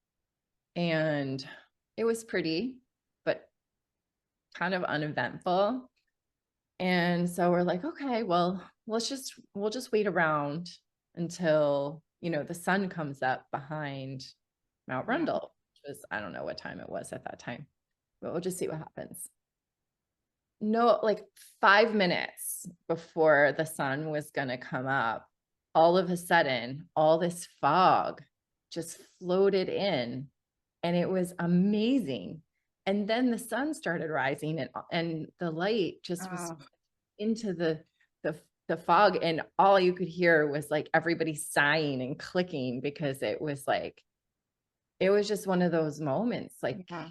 And it was pretty, but kind of uneventful. And so we're like, okay, well, we'll just wait around until, the sun comes up behind Mount yeah. Rundle, which was, I don't know what time it was at that time, but we'll just see what happens. No, like 5 minutes before the sun was going to come up, all of a sudden, all this fog just floated in, and it was amazing. And then the sun started rising, and the light just was Oh, into the the fog, and all you could hear was like everybody sighing and clicking, because it was just one of those moments. Like, yeah.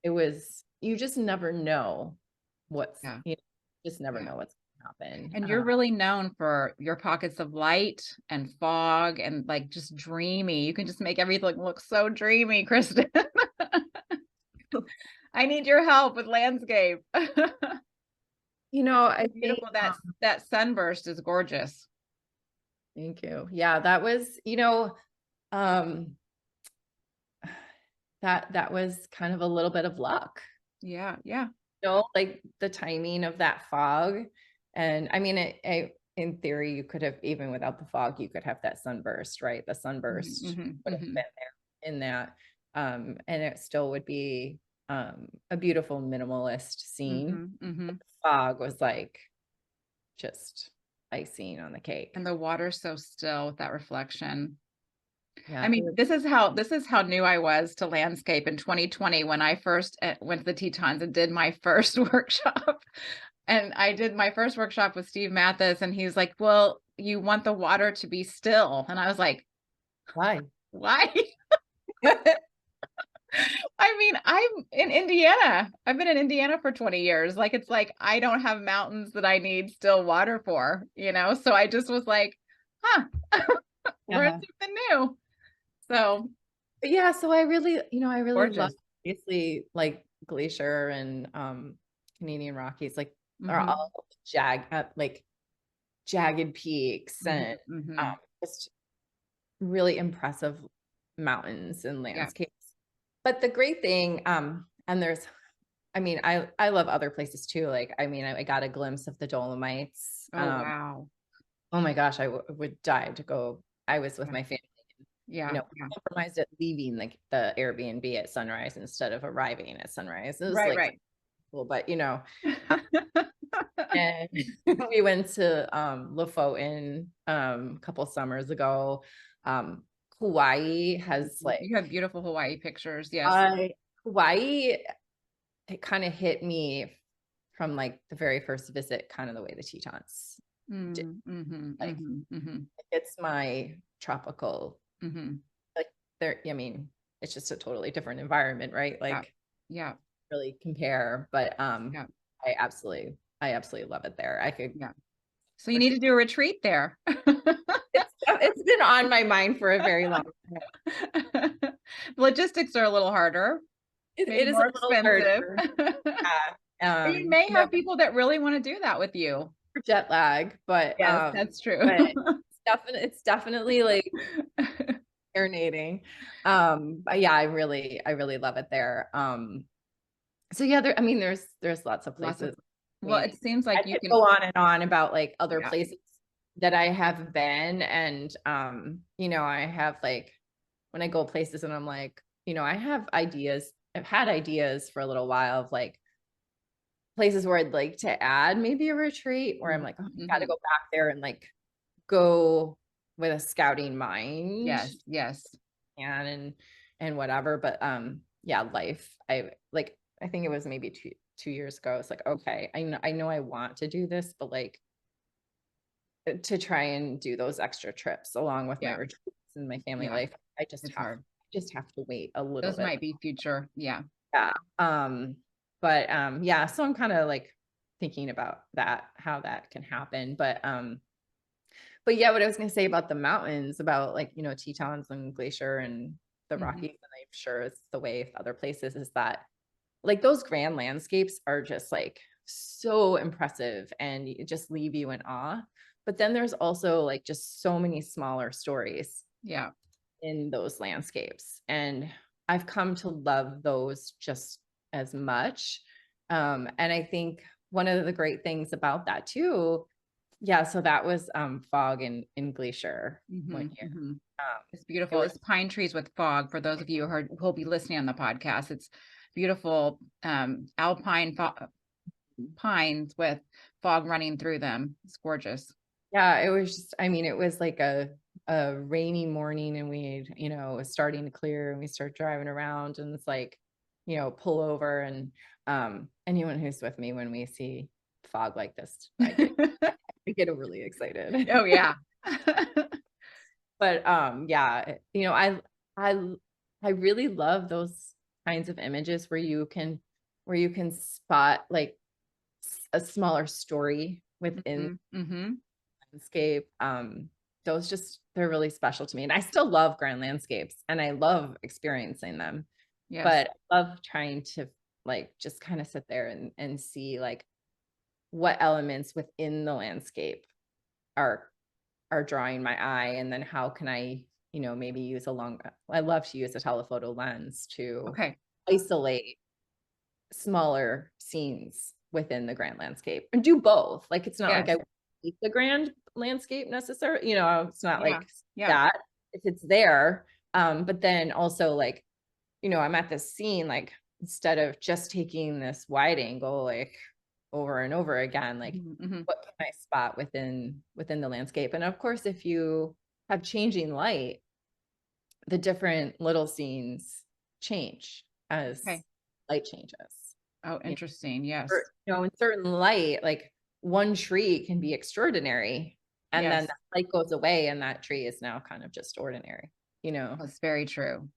it was, you just never know Yeah. just never Yeah. know what's going to happen. And you're really known for your pockets of light and fog and like just dreamy. You can just make everything look so dreamy, Kristen. I need your help with landscape. It's I so think, beautiful. That sunburst is gorgeous. thank you. Yeah, that was, um, that was kind of a little bit of luck, Yeah, yeah. like the timing of that fog. And I mean, in theory, you could have, even without the fog, you could have that sunburst, right? The Mhm, sunburst mhm, would have mhm. been there in that. And it still would be a beautiful minimalist scene. Mhm, mhm. Fog was like just icing on the cake. And the water's so still with that reflection. I Yeah, it mean, was this is how new I was to landscape in 2020 when I first went to the Tetons and did my first workshop. And I did my first workshop with Steve Mathis, and he's like, "Well, you want the water to be still." And I was like, why. "Why?" I mean, I'm in Indiana. I've been in Indiana for 20 years. Like, it's like I don't have mountains that I need still water for, you know? So I just was like, huh, learn Yeah. something new. So But yeah, so I really love, gorgeous. obviously, like Glacier and Canadian Rockies, like are Mhm. all like jagged peaks, Mhm. and um, Mhm. just really impressive mountains and Yeah. landscapes. But the great thing, and I mean, I love other places too. Like, I mean, I got a glimpse of the Dolomites. Oh, wow. Oh my gosh, would die to go. I was with Yeah. my family, Yeah. Yeah. compromised at leaving the Airbnb at sunrise instead of arriving at sunrise. It was Right, like right. cool, but And we went to Lofoten a couple summers ago. Hawaii has like You have beautiful Hawaii pictures. Yes. I Hawaii, it kind of hit me from like the very first visit, kind of the way the Tetons did. Mm, mhm, Like mhm, mhm, it's my tropical, mhm. like there, I mean, it's just a totally different environment, right? Yeah. Like Yeah. really compare, but Yeah. I absolutely love it there. I could Yeah. So you for need sure. to do a retreat there. It's been on my mind for a very long time. Logistics are a little harder, maybe It is a more little expensive. harder. But you may You know, have people that really wanna do that with you. for jet lag, Yes, that's true. but it's definitely like marinating. But yeah, I really love it there. So yeah, I mean, there's lots of Lots of places. I well, mean, it seems I like you could can go on and on about like other yeah. places that I have been, and you know, I have like when I go places and I'm like, you know, I have ideas. I've had ideas for a little while of like places where I'd like to add maybe a retreat where I'm Mhm, like, oh, I gotta mhm. go back there and like go with a scouting mind Yes, yes. and whatever. But yeah, life. I think it was maybe 2 years ago. It's like, okay, I know I want to do this, but like to try and do those extra trips along with my Yeah, retreats and my family yeah, life, it's hard. just have to wait a little Those bit. might be future yeah. Yeah. But yeah, so I'm kind of like thinking about that, how that can happen. But yeah, what I was gonna say about the mountains, about like, you know, Tetons and Glacier and the Mhm. Rockies, and I'm sure it's the way with other places, is that like those grand landscapes are just like so impressive and just leave you in awe. But then there's also like just so many smaller stories Yeah. in those landscapes. And I've come to love those just as much. And I think one of the great things about that too, yeah, so that was fog in Glacier one Mhm, year. mhm. It's It beautiful. was It's pine trees with fog for those of you who'll be listening on the podcast. It's beautiful, alpine pines with fog running through them. It's gorgeous. yeah, it was just, I mean, it was like a rainy morning and we, you know, it was starting to clear and we start driving around and it's like, you know, pull over and anyone who's with me when we see fog like this, I get really excited. Oh, yeah. But yeah, you know, I I really love those kinds of images where you can spot like a smaller story within Mhm, mhm. landscape. Those just, they're really special to me. And I still love grand landscapes and I love experiencing them. Yes. But I love trying to like just kind of sit there and see like what elements within the landscape are drawing my eye. And then how can I, you know, maybe use a long, I love to use a telephoto lens to Okay. isolate smaller scenes within the grand landscape and do both. Like it's not like I Yes. keep the grand landscape necessarily, you know, it's not Yeah. like Yeah. that if it's there. But then also like, you know, I'm at this scene, like instead of just taking this wide angle, like over and over again, like Mhm, mhm. what can I spot within the landscape? And of course, if you have changing light, the different little scenes change as Okay. light changes. Oh, You interesting. or, Yes. you know, in certain light, like one tree can be extraordinary, and then Yes. that light goes away, and that tree is now kind of just ordinary, you know? That's very true.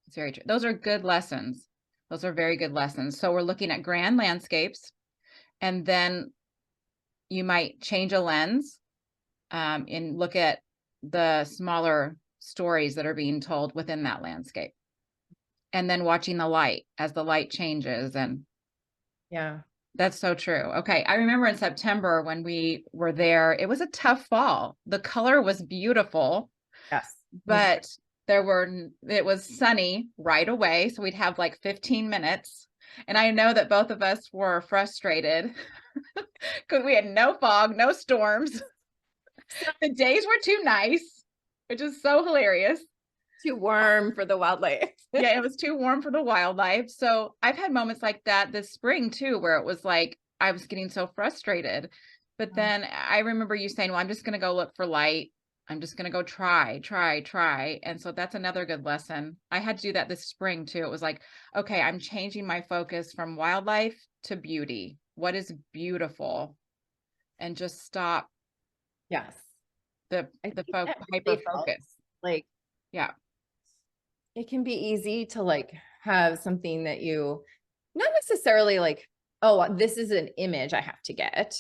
It's very true. Those are good lessons. Those are very good lessons. So we're looking at grand landscapes, and then you might change a lens, and look at the smaller stories that are being told within that landscape. And then watching the light as the light changes, and Yeah. that's so true. Okay, I remember in September when we were there, it was a tough fall. The color was beautiful, Yes. Me too. but it was sunny right away, so we'd have like 15 minutes. And I know that both of us were frustrated because we had no fog, no storms. The days were too nice, which is so hilarious. Too warm for the wildlife. Yeah, it was too warm for the wildlife. So I've had moments like that this spring too, where it was like I was getting so frustrated. But then I remember you saying, well, I'm just going to go look for light. I'm just going to go try. And so that's another good lesson. I had to do that this spring too. It was like, okay, I'm changing my focus from wildlife to beauty. What is beautiful? And just stop Yes. the I the think fo- that hyper really focus. helps. Like, Yeah. it can be easy to like have something that you not necessarily like, oh, this is an image I have to get,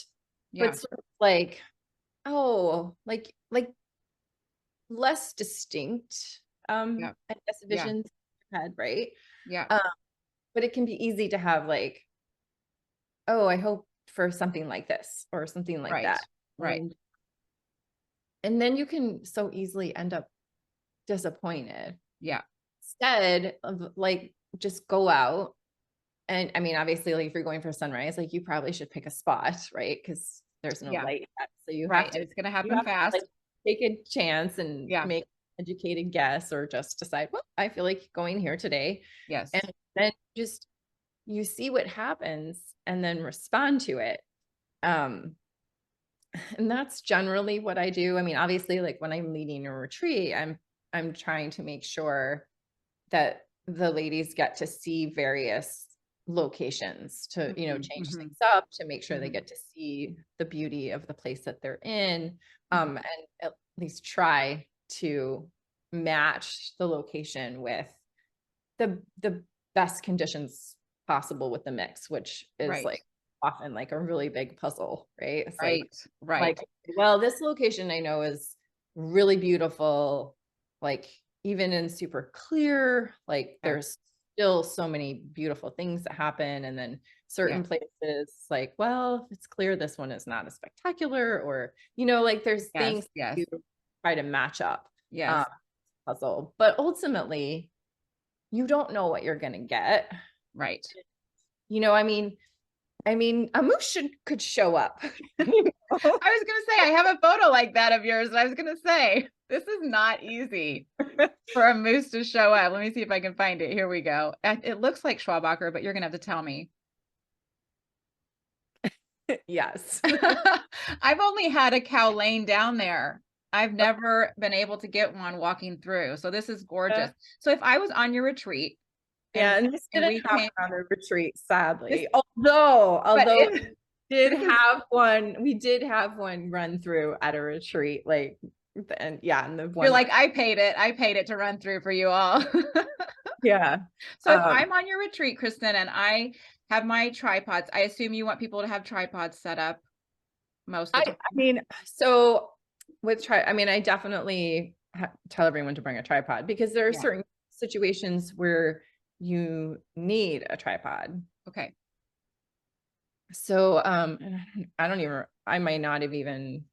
Yeah. but sort of like, oh, like less distinct, Yeah. I guess Yeah. visions in your head, right? Yeah. Um, but it can be easy to have like, oh, I hope for something like this or something like Right. that. Right. And then you can so easily end up disappointed. Yeah. Instead of like just go out. And I mean, obviously, like if you're going for sunrise, like you probably should pick a spot, right? Because there's no Yeah. light yet. So Right. And it's going to you happen have to like fast. take a chance and Yeah. make an educated guess or just decide, well, I feel like going here today. Yes. And then just you see what happens and then respond to it. Um, and that's generally what I do. I mean, obviously, like when I'm leading a retreat, I'm trying to make sure that the ladies get to see various locations to, Mhm. change Mhm. things up, to make sure they Mhm. get to see the beauty of the place that they're in, Mhm. and at least try to match the location with the best conditions possible with the mix, which is Right. like often like a really big puzzle, right? It's Right. Right. like, well, this location I know is really beautiful, like even in super clear, like Yeah. there's still so many beautiful things that happen. And then Yeah. certain places, like, well, if it's clear, this one is not as spectacular, or, like there's Yes. things Yes. you try to match up, Yes. um, puzzle. But ultimately, you don't know what you're gonna get. Right. I mean, a moose could show up. I was gonna say, I have a photo like that of yours, and I was gonna say, this is not easy for a moose to show up. Let me see if I can find it. Here we go. It looks like Schwabacher, but you're gonna have to tell me. Yes. I've only had a cow laying down there. I've never been able to get one walking through. So this is gorgeous. So if I was on your retreat Yeah, and and this and didn't we happen came on a retreat, this sadly. Although, but although it did this is have one, we did have one run through at a retreat, like, and yeah, and the you're one like, that, I paid it to run through for you all. yeah. So if I'm on your retreat, Kristen, and I have my tripods, I assume you want people to have tripods set up most of the I mean, so I mean, I definitely tell everyone to bring a tripod because there are Yeah. certain situations where you need a tripod. Okay. So, and I might not have even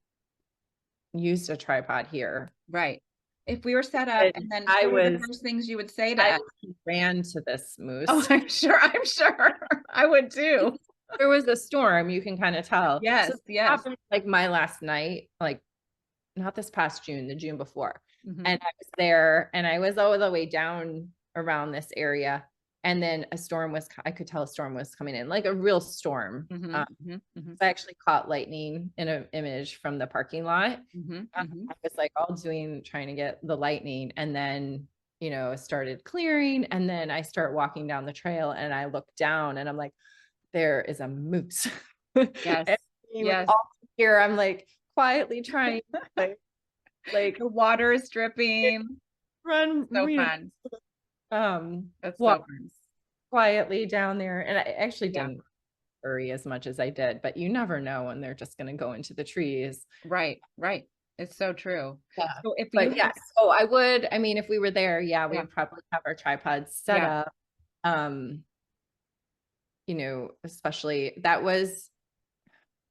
used a tripod here. Right. If we were set up, And and then I what are the was, first things you would say to I us? ran to this Oh, moose. I'm sure. I would too. There was a storm, you can kind of tell. So Yes, this yes. happened like my last night, like not this past June, the June before. Mhm. And I was there and I was all the way down around this area. And then I could tell a storm was coming in, like a real storm. Mhm. Mhm. Mhm. I actually caught lightning in an image from the parking lot. Mhm. I Mhm. was like trying to get the lightning. And then, it started clearing. And then I start walking down the trail and I look down and I'm like, there is a moose. Yes. And he was Yes. all here. I'm like quietly trying, like The water is dripping. run, So fun. That's so walk fun. quietly down there. And I actually Yeah. didn't worry as much as I did, but you never know when they're just going to go into the trees. Right. Right. It's so true. Yeah. So if you But had yes, I mean, if we were there, yeah, we yeah. would probably have our tripods set Yeah. up. Um, especially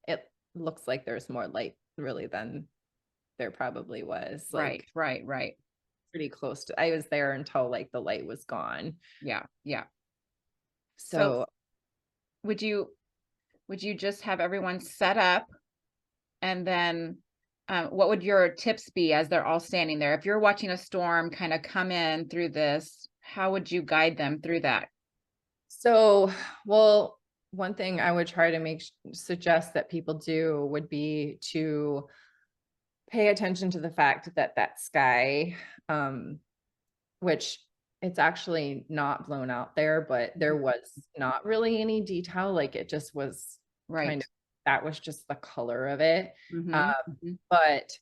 it looks like there's more light really than there probably was, Right. like Right. Right. pretty close to, I was there until like the light was gone. Yeah. Yeah. So So would you just have everyone set up, and then what would your tips be as they're all standing there? If you're watching a storm kind of come in through this, how would you guide them through that? So, well, one thing I would try to suggest that people do would be to pay attention to the fact that that sky, which it's actually not blown out there, but there was not really any detail. Like it just was kind Right. of, that was just the color of it. Mm-hmm. Um, Mm-hmm. but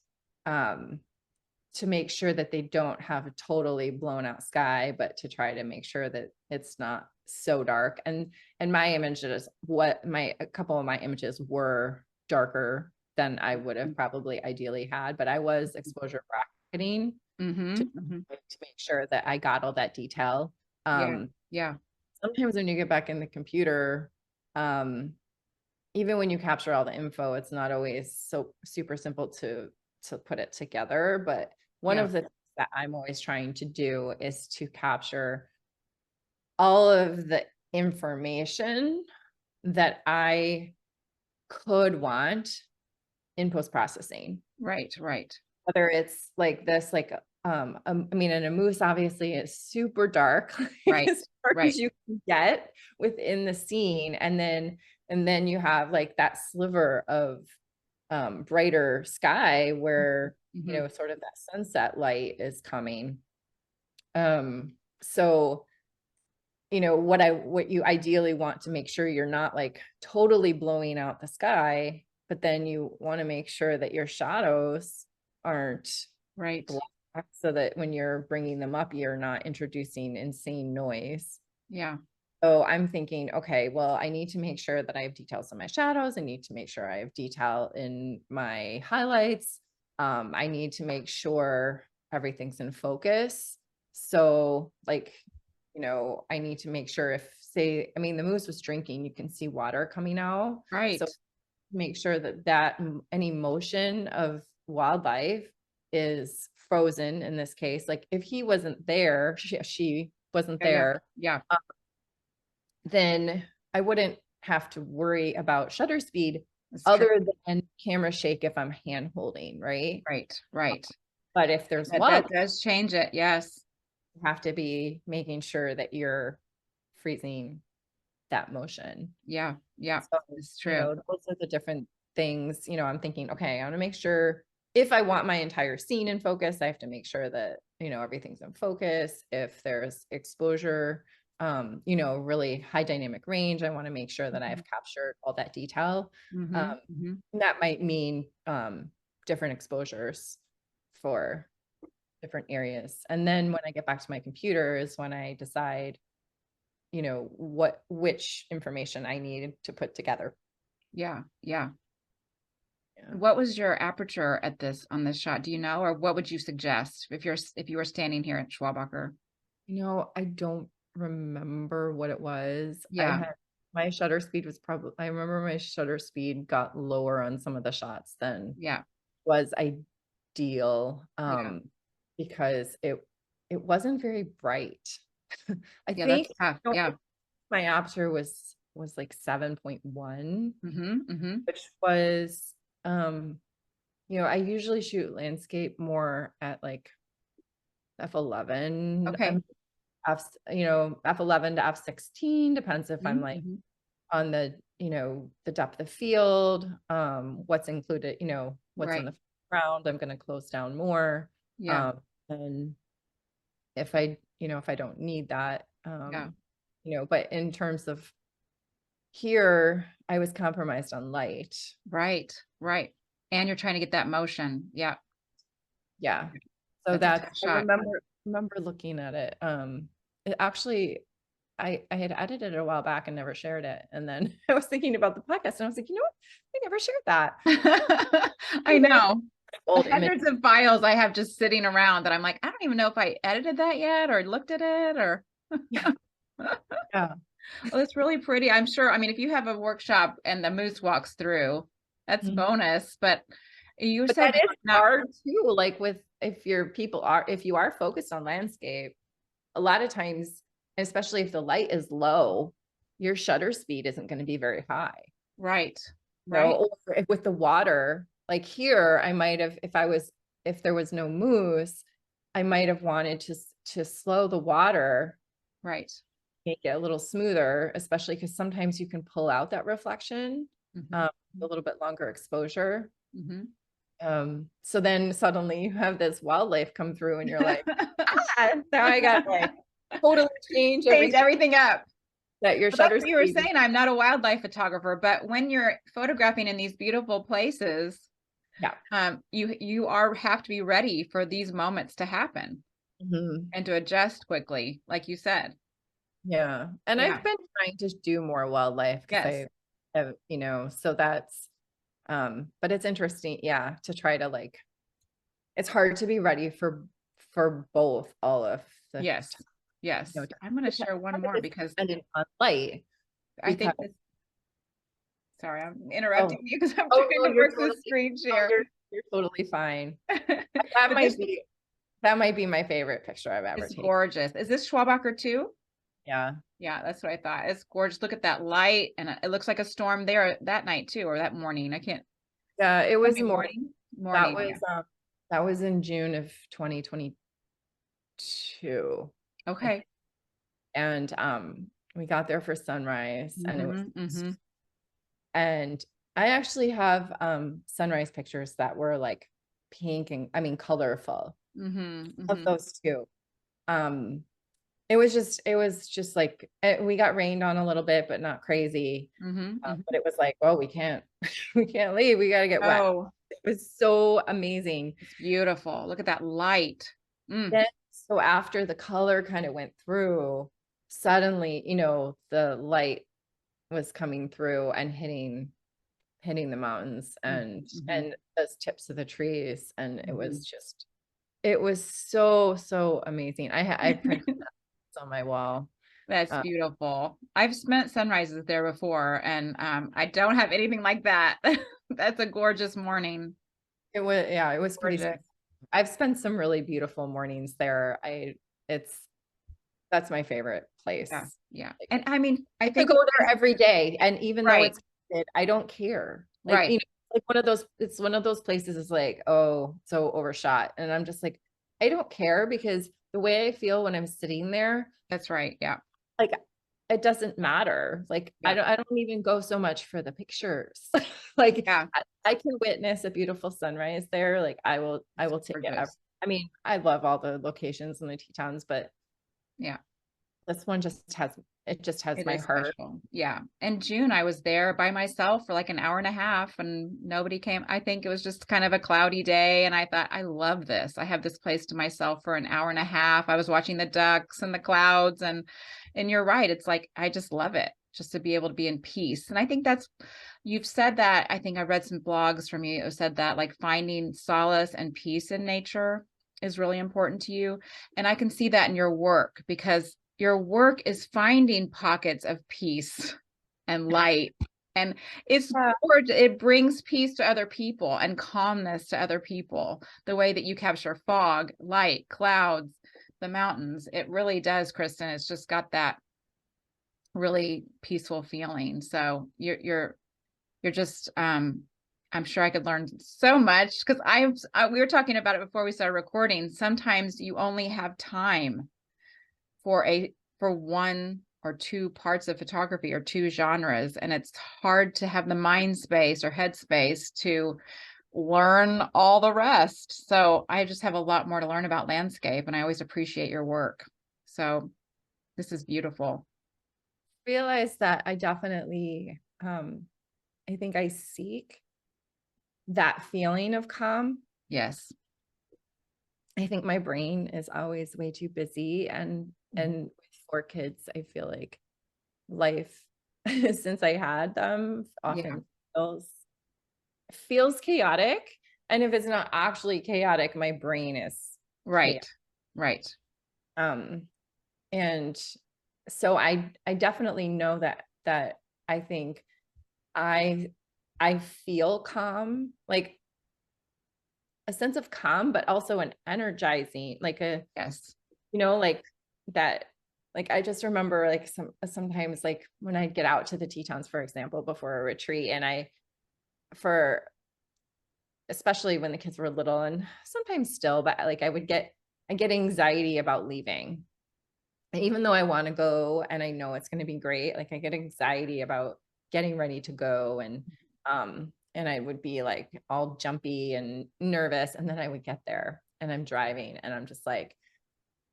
to make sure that they don't have a totally blown out sky, but to try to make sure that it's not so dark. And my images, a couple of my images were darker than I would have probably ideally had, but I was exposure bracketing Mm-hmm. to, Mm-hmm. to make sure that I got all that detail. Yeah. Yeah. Sometimes when you get back in the computer, even when you capture all the info, it's not always so super simple to put it together. But one Yeah. of the things that I'm always trying to do is to capture all of the information that I could want in post-processing. Right. Right. Whether it's like this, like, I mean, and a moose obviously is super dark, like Right. as dark Right. as you can get within the scene. And then you have like that sliver of brighter sky where, Mm-hmm. sort of that sunset light is coming. So, what you ideally want to make sure you're not like totally blowing out the sky, but then you want to make sure that your shadows aren't Right. black so that when you're bringing them up, you're not introducing insane noise. Yeah. So I'm thinking, okay, well, I need to make sure that I have details in my shadows. I need to make sure I have detail in my highlights. I need to make sure everything's in focus. So like, I need to make sure I mean, the moose was drinking, you can see water coming out. So Right. make sure that any motion of wildlife is frozen in this case. Like if he wasn't there, she wasn't Yeah. Yeah. there, Yeah. then I wouldn't have to worry about shutter speed That's true. other than camera shake if I'm hand holding, right? Right. Right. But if there's That wild, does change it. Yes. you have to be making sure that you're freezing that motion. Yeah. Yeah. So, It's true. those are the different things, I'm thinking, okay, I want to make sure if I want my entire scene in focus, I have to make sure that, everything's in focus. If there's exposure, really high dynamic range, I want to make sure that I've captured all that detail. Mm-hmm. Um, Mm-hmm. that might mean different exposures for different areas. And then when I get back to my computer is when I decide, which information I need to put together. Yeah. Yeah. Yeah. What was your aperture on this shot? Do you know, or what would you suggest if you were standing here at Schwabacher? I don't remember what it was. Yeah. My shutter speed was I remember my shutter speed got lower on some of the shots than Yeah. was ideal, Yeah. because it wasn't very bright. I Yeah. think, That's tough. Yeah. my aperture was like 7.1, Mm-hmm. Mm-hmm. which was, I usually shoot landscape more at like f11. Okay. F11 to f16 depends if I'm like Mm-hmm. on the depth of field, what's included, what's on Right. the ground, I'm going to close down more. Yeah. And if I don't need that, Yeah. but in terms of here, I was compromised on light. Right. Right. And you're trying to get that motion. Yeah. Yeah. So That's a tough I shot. remember looking at it. It actually, I had edited it a while back and never shared it. And then I was thinking about the podcast and I was like, you know what? I never shared that. I know. The Old image. hundreds of files I have just sitting around that I'm like, I don't even know if I edited that yet or looked at it or. Yeah. Yeah. Well, it's really pretty. I'm sure. I mean, if you have a workshop and the moose walks through, that's Mhm. bonus. But you But said that you is were not. hard too. Like if you are focused on landscape, a lot of times, especially if the light is low, your shutter speed isn't going to be very high. Right. Right. Or with the water, like here, I might have, if there was no moose, I might have wanted to slow the water Right. make it a little smoother, especially because sometimes you can pull out that reflection, Mhm. a little bit longer exposure. Mhm. So then suddenly you have this wildlife come through and you're like, ah, now I got like totally change Change everything everything up. that your Well, that's shutter what you were speed. saying, I'm not a wildlife photographer, but when you're photographing in these beautiful places, Yeah. you are have to be ready for these moments to happen Mhm. and to adjust quickly, like you said. Yeah. And Yeah. I've been trying to do more wildlife because Yes. I have, so that's, but it's interesting, yeah, to try to like, it's hard to be ready for both all of the Yes. time, Yes. I'm gonna dep- share one more it's because dependent on light I because, think this sorry, I'm oh, interrupting you because I'm oh trying no, to work this screen no, share. you're totally fine. That But this might be my favorite picture I've ever is taken. gorgeous. Is this Schwabacher too? Yeah. Yeah, that's what I thought. It's gorgeous. Look at that light, and it looks like a storm there that night too, or that morning. I can't. Yeah, it Tell was me morning. morning. That Morning. was Yeah. that was in June of 2022. I Okay. And we got there for sunrise and it Mhm. was, Mhm. and I actually have sunrise pictures that were like pink and I mean colorful Mhm. of Mhm. those two. Um it was just like we got rained on a little bit but not crazy. Mhm. But Mhm. it was like, well, we can't we can't leave. We got to get wet. Oh, It was so amazing. it's beautiful. Look at that light. Mm. Then, so after the color kind of went through, suddenly, the light was coming through and hitting the mountains Mhm. and Mhm. those tips of the trees, and Mhm. it was so amazing. I printed that on my wall. That's Uh, beautiful. I've spent sunrises there before, and I don't have anything like that. That's a gorgeous morning. it was, yeah, it was pretty. Gorgeous. I've spent some really beautiful mornings there. It's That's my favorite Yeah. place. Yeah. And I mean, I I could think go it there is every day, and even though right. it's crowded, I don't care. Like, Right. like one of those, it's one of those places is like, oh, so overshot. And I'm just like, I don't care because the way I feel when I'm sitting there, That's right. Yeah. like it doesn't matter. Like Yeah. I don't even go so much for the pictures. Like Yeah. I can witness a beautiful sunrise there. Like I It's will take it. gorgeous. I mean, I love all the locations in the Tetons, but Yeah. this one just has It my is heart. special. Yeah. In June, I was there by myself for like an hour and a half and nobody came. I think it was just kind of a cloudy day. And I thought, I love this. I have this place to myself for an hour and a half. I was watching the ducks and the clouds and you're right. It's like, I just love it just to be able to be in peace. And I think you've said that. I think I read some blogs from you who said that like finding solace and peace in nature is really important to you. And I can see that in your work because your work is finding pockets of peace and light. And it's gorgeous. It brings peace to other people and calmness to other people. The way that you capture fog, light, clouds, the mountains, it really does, Kristen. It's just got that really peaceful feeling. So you're just I'm sure I could learn so much because we were talking about it before we started recording. Sometimes you only have time for one or two parts of photography or two genres, and it's hard to have the mind space or head space to learn all the rest. So I just have a lot more to learn about landscape, and I always appreciate your work. So this is beautiful. Realize that I definitely, I think I seek that feeling of calm. Yes. I think my brain is always way too busy, Mhm. and with 4 kids, I feel like life since I had them Yeah. often feels chaotic. And if it's not actually chaotic, my brain is chaotic. Right. Right. Um, and so I definitely know that I think I I feel calm, like a sense of calm, but also an energizing, like Yes. like that, like I just remember like sometimes like when I'd get out to the Tetons, for example, before a retreat, and for especially when the kids were little and sometimes still, but like I get anxiety about leaving. even though I want to go and I know it's going to be great, like I get anxiety about getting ready to go, and I would be like all jumpy and nervous, and then I would get there and I'm driving and I'm just like,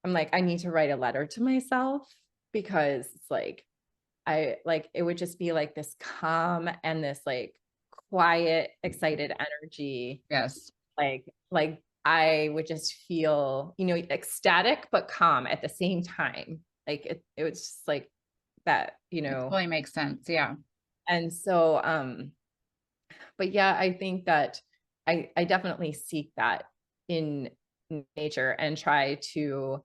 I'm like, I need to write a letter to myself, because it's like I like it would just be like this calm and this like quiet, excited energy. Yes. Like I would just feel, ecstatic but calm at the same time. Like it was just like that, It totally makes sense. Yeah. and so but yeah, I think that I definitely seek that in nature and try to,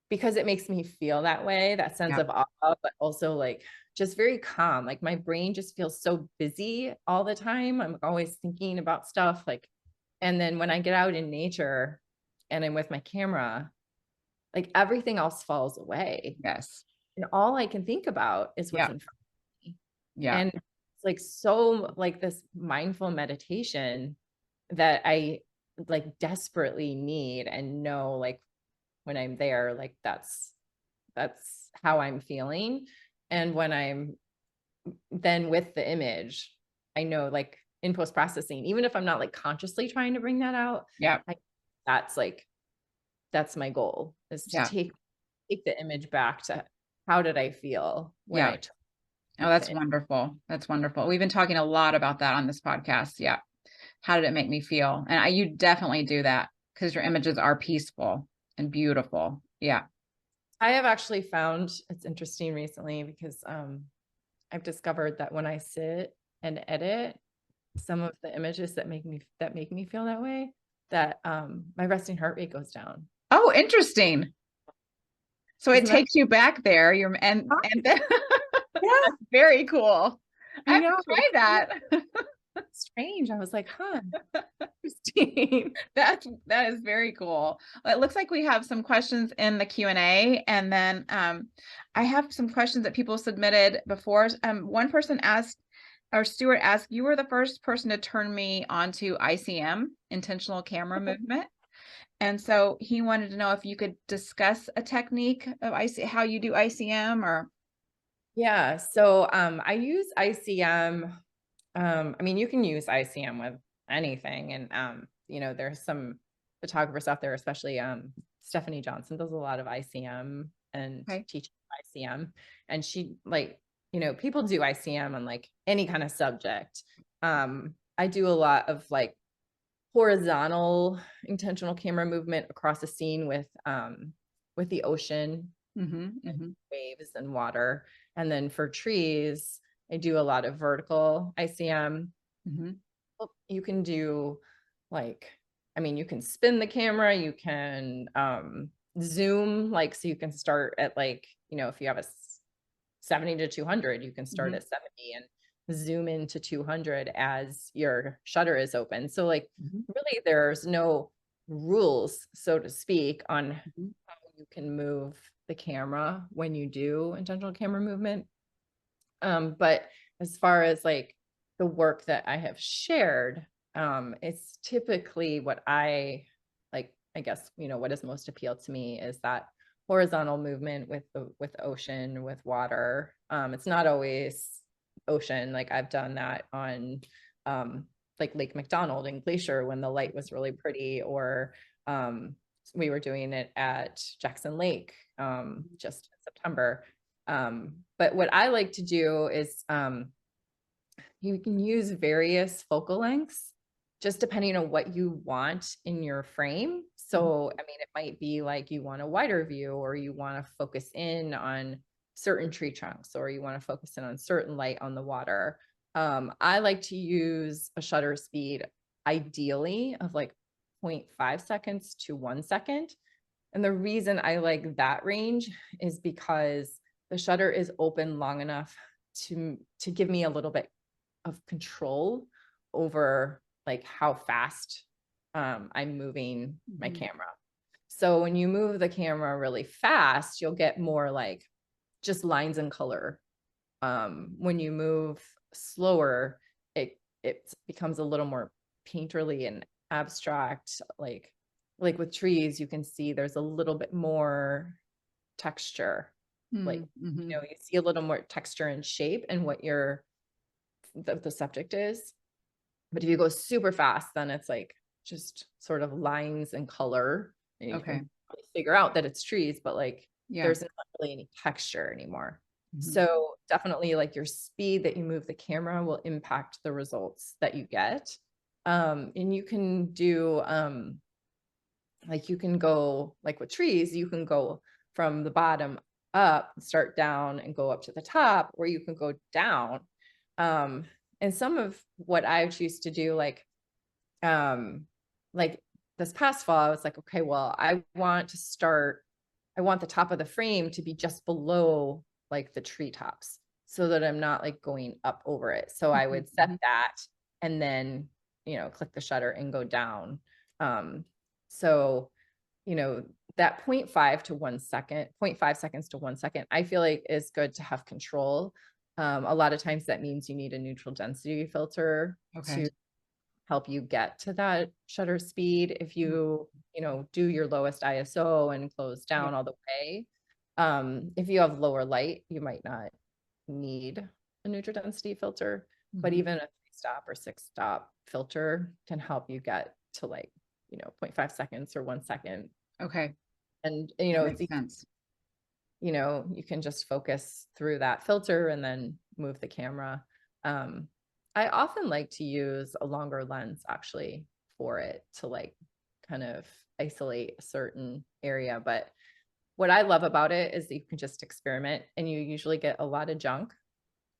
because it makes me feel that way, that sense Yeah. of awe, but also like just very calm. Like my brain just feels so busy all the time. I'm always thinking about stuff like, and then when I get out in nature and I'm with my camera, like everything else falls away. Yes. And all I can think about is what's Yeah. in front of me. Yeah. And it's like so like this mindful meditation that I like desperately need and know, like when I'm there, like that's how I'm feeling. And when I'm then with the image, I know like in post processing, even if I'm not like consciously trying to bring that out, Yeah. I, that's like that's my goal, is to Yeah. take the image back to how did I feel when Yeah. I Oh, took that's the. wonderful. That's wonderful. We've been talking a lot about that on this podcast. Yeah. How did it make me feel? And you definitely do that because your images are peaceful and beautiful. Yeah. I have actually found it's interesting recently because I've discovered that when I sit and edit some of the images that make me feel that way, that my resting heart rate goes down. Oh, interesting. So it Isn't that takes you back there. You're and then yeah, very cool. I I have to know. try that. It's strange. I was like, huh, interesting. That is very cool. Well, it looks like we have some questions in the Q&A, and then I have some questions that people submitted before. One person asked, or Stuart asked, you were the first person to turn me onto ICM, intentional camera movement. And so he wanted to know if you could discuss a technique of how you do ICM or. Yeah. So I use ICM. I mean, you can use ICM with anything. And there's some photographers out there, especially Stephanie Johnson does a lot of ICM and Okay. teaches ICM. And she like, people do ICM on like any kind of subject. I do a lot of like horizontal intentional camera movement across the scene with the ocean Mm-hmm, and mm-hmm, waves and water. And then for trees, I do a lot of vertical ICM. mm-hmm, You can do like, I mean, you can spin the camera, you can zoom, like, so you can start at like, if you have a 70 to 200, you can start mm-hmm, at 70 and zoom into 200 as your shutter is open. So like mm-hmm, really there's no rules, so to speak, on mm-hmm. how you can move the camera when you do intentional camera movement. But as far as like the work that I have shared, it's typically what I like, I guess, what is most appealed to me is that horizontal movement with ocean, with water. It's not always ocean. Like I've done that on like Lake McDonald and Glacier when the light was really pretty, or we were doing it at Jackson Lake just in September. But what I like to do is you can use various focal lengths just depending on what you want in your frame. So, I mean, it might be like you want a wider view, or you want to focus in on certain tree trunks, or you want to focus in on certain light on the water. I like to use a shutter speed ideally of like 0.5 seconds to 1 second. And the reason I like that range is because the shutter is open long enough to give me a little bit of control over like how fast I'm moving my Mm-hmm. camera. So when you move the camera really fast, you'll get more like just lines and color. When you move slower, it becomes a little more painterly and abstract. Like with trees, you can see there's a little bit more texture. Like, Mm-hmm. you see a little more texture and shape and what the subject is. But if you go super fast, then it's like just sort of lines and color. And you Okay. can figure out that it's trees, but like Yeah. there's not really any texture anymore. Mm-hmm. So definitely like your speed that you move the camera will impact the results that you get. And you can do like you can go like with trees, you can go from the bottom up, start down and go up to the top, or you can go down. And some of what I choose to do, um, like this past fall, I was like, okay, well, I want the top of the frame to be just below like the treetops so that I'm not like going up over it. So I would set that and then, click the shutter and go down. So, that 0.5 to 1 second, 0.5 seconds to 1 second, I feel like is good to have control. A lot of times that means you need a neutral density filter Okay. to help you get to that shutter speed. If you, do your lowest ISO and close Yeah. down all the way. If you have lower light, you might not need a neutral density filter, but Mm-hmm. even a 3-stop or 6-stop filter can help you get to like, 0.5 seconds or 1 second. Okay. And, That it's, makes sense. you can just focus through that filter and then move the camera. I often like to use a longer lens actually for it to like kind of isolate a certain area. But what I love about it is that you can just experiment and you usually get a lot of junk.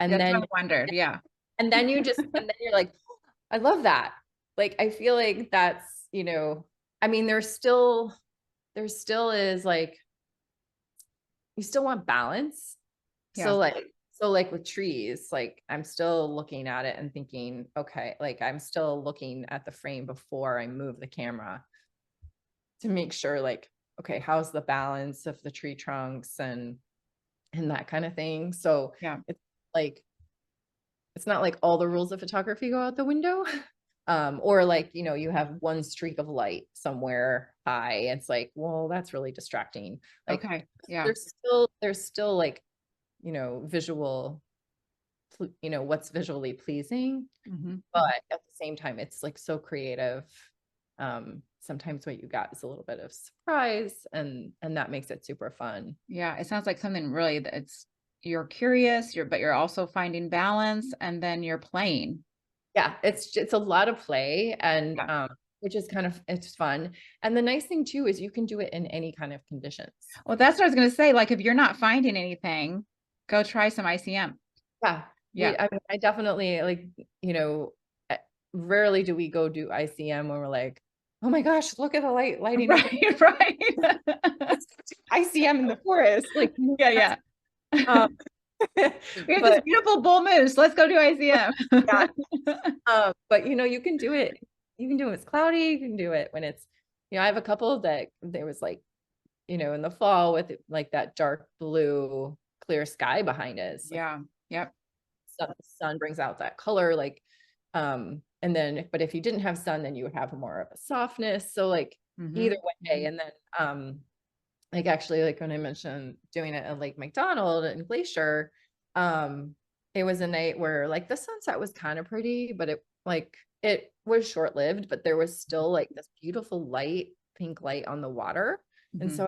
And That's then, what I wondered. Yeah. and then you're like, I love that. Like, I feel like that's, I mean, there still is like, you still want balance. Yeah. So like with trees, like I'm still looking at it and thinking, okay, like I'm still looking at the frame before I move the camera to make sure like, okay, how's the balance of the tree trunks and that kind of thing. So Yeah. it's like it's not like all the rules of photography go out the window. Or like, you have one streak of light somewhere high. It's like, well, that's really distracting. Like Okay. Yeah. there's still like, visual, what's visually pleasing, Mm-hmm. but at the same time, it's like so creative. Sometimes what you got is a little bit of surprise and that makes it super fun. Yeah. It sounds like something really that you're curious, but you're also finding balance and then you're playing. Yeah, it's a lot of play and Yeah. which is it's fun. And the nice thing too is you can do it in any kind of conditions. Well, that's what I was going to say. Like, if you're not finding anything, go try some ICM. Yeah. Yeah. I mean, I definitely like, eh, rarely do we go do ICM when we're like, oh my gosh, look at the lighting up. Right. Right. Let's go do ICM in the forest. Like, Yeah. Yeah. um, We have this but beautiful bull moose. Let's go do ICM. yeah, but you can do it. You can do it when it's cloudy. You can do it when it's, I have a couple that there was like, in the fall with like that dark blue clear sky behind it. It's like Yeah. Yep. sun brings out that color, like, and then, but if you didn't have sun, then you would have more of a softness. So like Mm-hmm. either way, and then, like actually, like when I mentioned doing it at Lake McDonald and Glacier, um, it was a night where like the sunset was kind of pretty, but it was short lived, but there was still like this beautiful light, pink light on the water. And Mm-hmm. so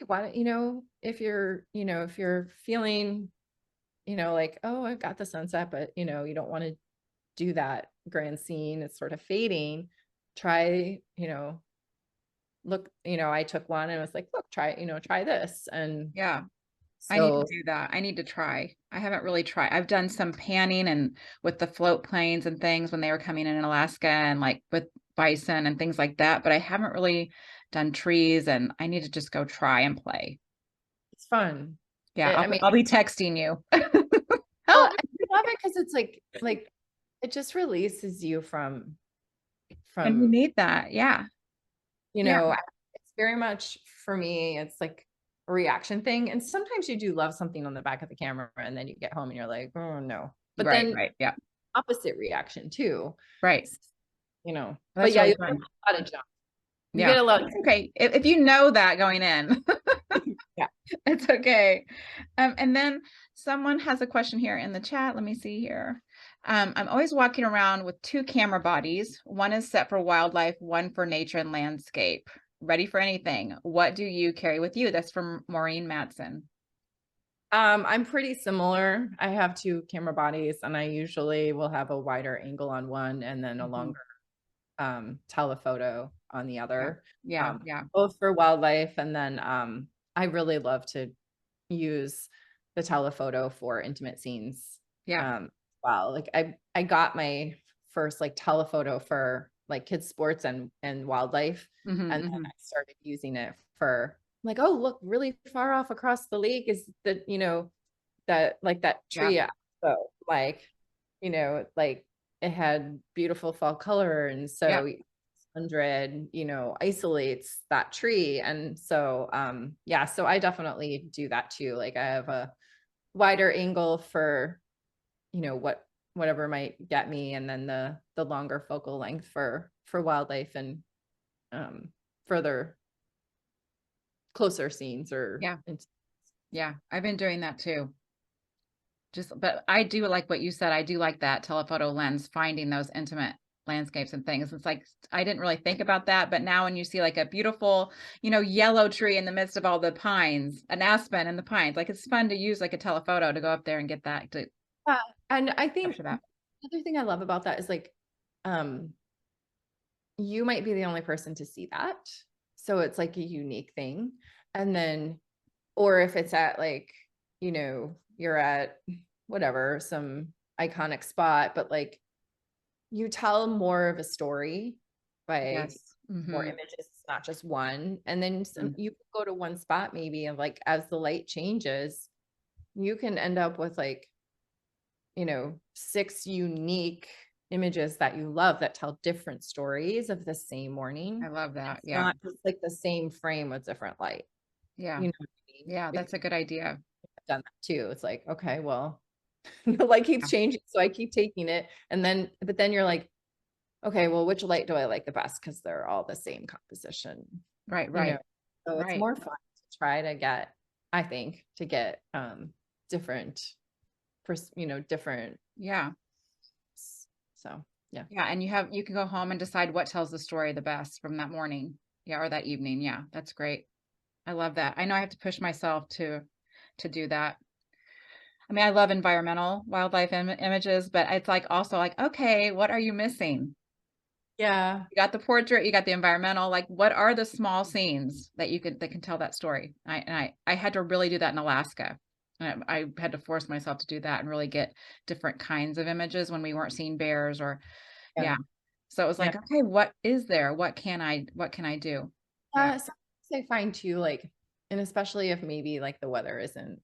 why don't if you're feeling like, oh, I've got the sunset, but you don't want to do that grand scene, it's sort of fading, try, look, I took one and I was like, look, try this. And Yeah. I need to so do that. I need to try. I haven't really tried. I've done some panning and with the float planes and things when they were coming in Alaska and like with bison and things like that, but I haven't really done trees and I need to just go try and play. it's fun. Yeah, I mean, I'll be texting you. well, Help. I love it because it's like it just releases you And you from need that. Yeah. you Yeah. know, it's very much for me, it's like a reaction thing. And sometimes you do love something on the back of the camera and then you get home and you're like, oh no. But Right, then right. Yeah. opposite reaction too, Right. but That's yeah, really you get fun. a lot of junk. You Yeah. get a lot. It's okay. If you know that going in. Yeah. It's okay. And then someone has a question here in the chat. Let me see here. I'm always walking around with two camera bodies. One is set for wildlife, one for nature and landscape. Ready for anything. What do you carry with you? That's from Maureen Matson. I'm pretty similar. I have two camera bodies, and I usually will have a wider angle on one and then a Mhm. longer telephoto on the Yeah. other, Yeah. Yeah. both for wildlife. And then I really love to use the telephoto for intimate scenes. Yeah. Wow. Like I got my first like telephoto for like kids sports and wildlife. Mhm. And then I Mhm. started using it for like, oh, look, really far off across the lake is the, that like that Yeah. tree. So like, like it had beautiful fall color. And Yeah. so 100, isolates that tree. And so, yeah, so I definitely do that too. Like I have a wider angle for, whatever might get me, and then the longer focal length for wildlife and um, further closer scenes or. Yeah. Yeah. I've been doing that too. But I do like what you said. I do like that telephoto lens, finding those intimate landscapes and things. It's like I didn't really think about that, but now when you see like a beautiful, yellow tree in the midst of all the pines, an aspen and the pines, like it's fun to use like a telephoto to go up there and get that to Yeah. And I think capture that. the other thing I love about that is like, um, you might be the only person to see that. So it's like a unique thing. And then, or if it's at like, you're at whatever, some iconic spot, but like you tell more of a story by Yes. more Mhm. images. It's not just one. And then Mm. you can go to one spot maybe, and like as the light changes, you can end up with like, six unique images that you love that tell different stories of the same morning. I love that. It's Yeah. not just like the same frame with different light. Yeah. You know what I mean? Yeah, Because that's a good idea. I've done that too. It's like, okay, well, the light keeps Yeah. changing, so I keep taking it. And then, but then you're like, okay, well, which light do I like the best? Because they're all the same composition, Right, you know. right. So it's Right. more fun to try to get, I think, to get different, different. Yeah. So yeah. Yeah, and you can go home and decide what tells the story the best from that morning. Yeah, or that evening. Yeah, that's great. I love that. I know I have to push myself to do that. I mean, I love environmental wildlife images, but it's like also like, okay, what are you missing? Yeah. You got the portrait, you got the environmental, like what are the small scenes that can tell that story? I had to really do that in Alaska. I had to force myself to do that and really get different kinds of images when we weren't seeing bears or Yeah. yeah. So it was Yeah. like, okay, what is there? What can I do? Yeah. Sometimes I find too, like, and especially if maybe like the weather isn't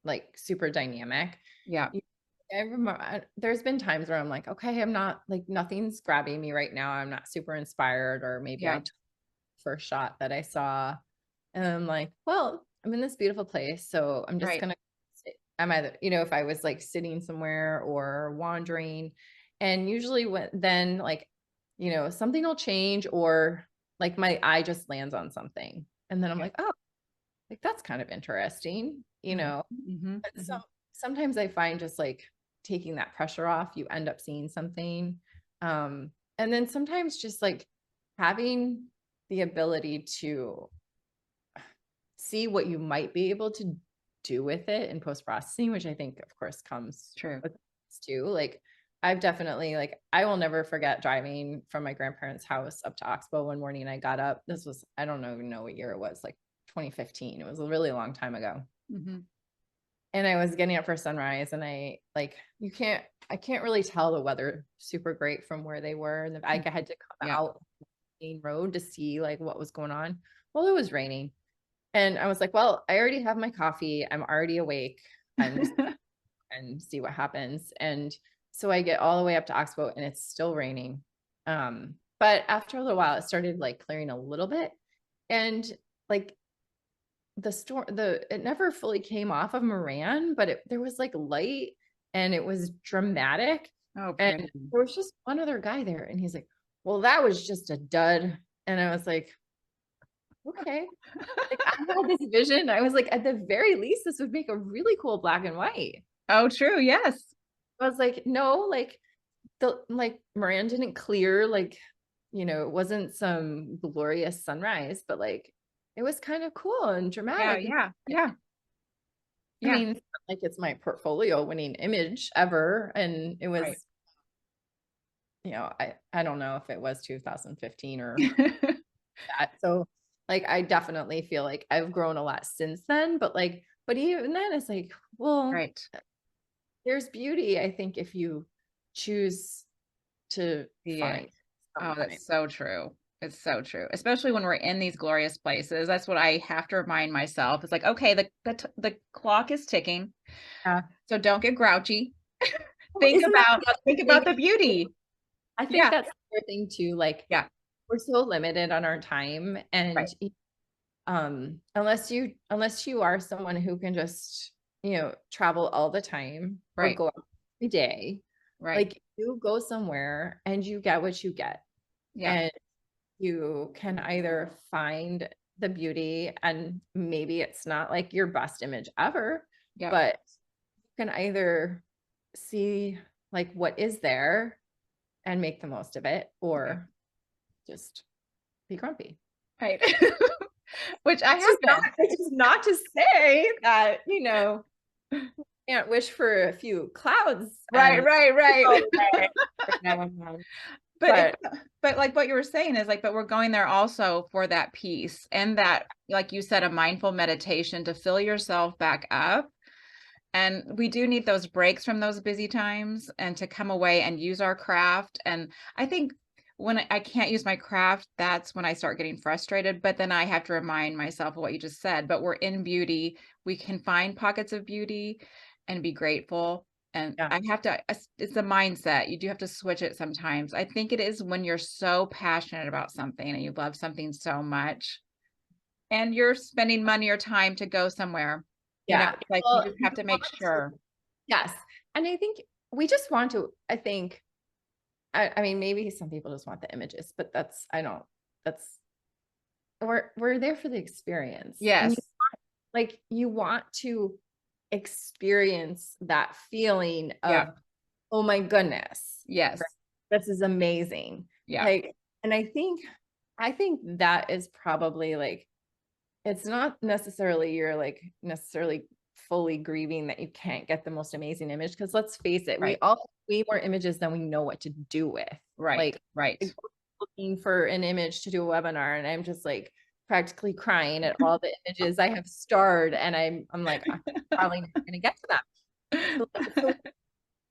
like super dynamic. Yeah. you- I remember there's been times where I'm like, okay, I'm not like nothing's grabbing me right now. I'm not super inspired, or maybe I Yeah. took the first shot that I saw, and I'm like, well, I'm in this beautiful place, so I'm just Right. gonna sit. I'm either, if I was like sitting somewhere or wandering, and usually when then like, something will change, or like my eye just lands on something, and then I'm Yeah. like, oh, like that's kind of interesting, Mhm. Mhm. but Mhm. sometimes I find just like taking that pressure off, you end up seeing something. And then sometimes just like having the ability to see what you might be able to do with it in post processing, which I think, of course, comes True. with this too. Like, I've definitely like I will never forget driving from my grandparents' house up to Oxbow one morning. I got up. This was I don't even know what year it was, like 2015. It was a really long time ago. Mhm. And I was getting up for sunrise, and I can't really tell the weather super great from where they were. And I Mhm. had to come Yeah. out the main road to see like what was going on. Well, it was raining. And I was like, well, I already have my coffee. I'm already awake. I'm just and see what happens. And so I get all the way up to Oxbow, and it's still raining. But after a little while, it started like clearing a little bit. And like the storm, it never fully came off of Moran, but there was like light, and it was dramatic. Oh, And pretty. there was just one other guy there, and he's like, well, that was just a dud. And I was like, okay. Like I had this vision. I was like, at the very least, this would make a really cool black and white. Oh, true. Yes. I was like, no, like the like Moran didn't clear, like, it wasn't some glorious sunrise, but like it was kind of cool and Yeah. dramatic. And Yeah. Yeah. I Yeah. mean, it's not like it's my portfolio winning image ever. And it Right. was, I don't know if it was 2015 or that. So like I definitely feel like I've grown a lot since then, but even then it's like, well, Right. there's beauty, I think, if you choose to Yeah. find Oh, sometimes. that's so true. It's so true. Especially when we're in these glorious places. That's what I have to remind myself. It's like, okay, the clock is ticking. Yeah. So don't get grouchy. Well, isn't that the other Think thing? about the beauty. I think Yeah. that's the other thing too. Like Yeah. we're so limited on our time, and Right. unless you are someone who can just travel all the time or Right. go out every day, Right. like you go somewhere and you get what you get, Yeah. and you can either find the beauty, and maybe it's not like your best image ever, Yep. but you can either see like what is there and make the most of it, Yeah. or just be grumpy. Right. Which I Which is have not, been. which is not to say that, can't wish for a few clouds Right. and Right. Right. go away every now and then. But But but like what you were saying is like, but we're going there also for that peace and that, like you said, a mindful meditation to fill yourself back up. And we do need those breaks from those busy times and to come away and use our craft. And I think when I can't use my craft, that's when I start getting frustrated. But then I have to remind myself of what you just said. But we're in beauty. We can find pockets of beauty and be grateful. And yeah, I have to, it's a mindset. You do have to switch it sometimes. I think it is when you're so passionate about something and you love something so much and you're spending money or time to go somewhere. yeah. It's like you Well, just you have to want make to, sure. yes. And I think we just want to, I think, I mean, maybe some people just want the images, but that's, we're there for the experience. And Yes. you want to experience that feeling Yeah. of, oh my goodness, Yes. this is amazing. Yeah. Like, and I think that is probably like, it's not necessarily you're like necessarily fully grieving that you can't get the most amazing image. Because let's face it, we Right. all have way more images than we know what to do with. Right. Like Right. I go looking for an image to do a webinar, and I'm just like practically crying at all the images I have starred, and I'm like, I'm probably not gonna get to them.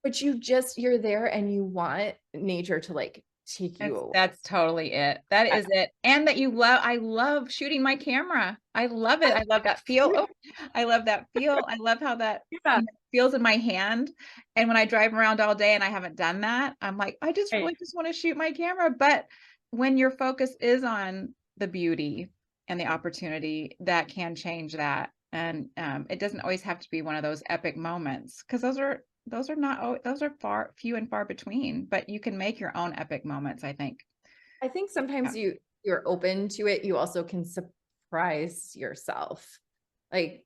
But you're there and you want nature to like take you away. That's totally it. That is it. And that I love shooting my camera. I love it. I love that feel. Oh, I love that feel. I love how that Yeah. feels in my hand. And when I drive around all day and I haven't done that, I'm like, I just Right. really just want to shoot my camera. But when your focus is on the beauty and the opportunity, that can change that. And it doesn't always have to be one of those epic moments because those are far few and far between, but you can make your own epic moments, I think. I think Yeah. sometimes you're open to it. You also can surprise yourself. Like,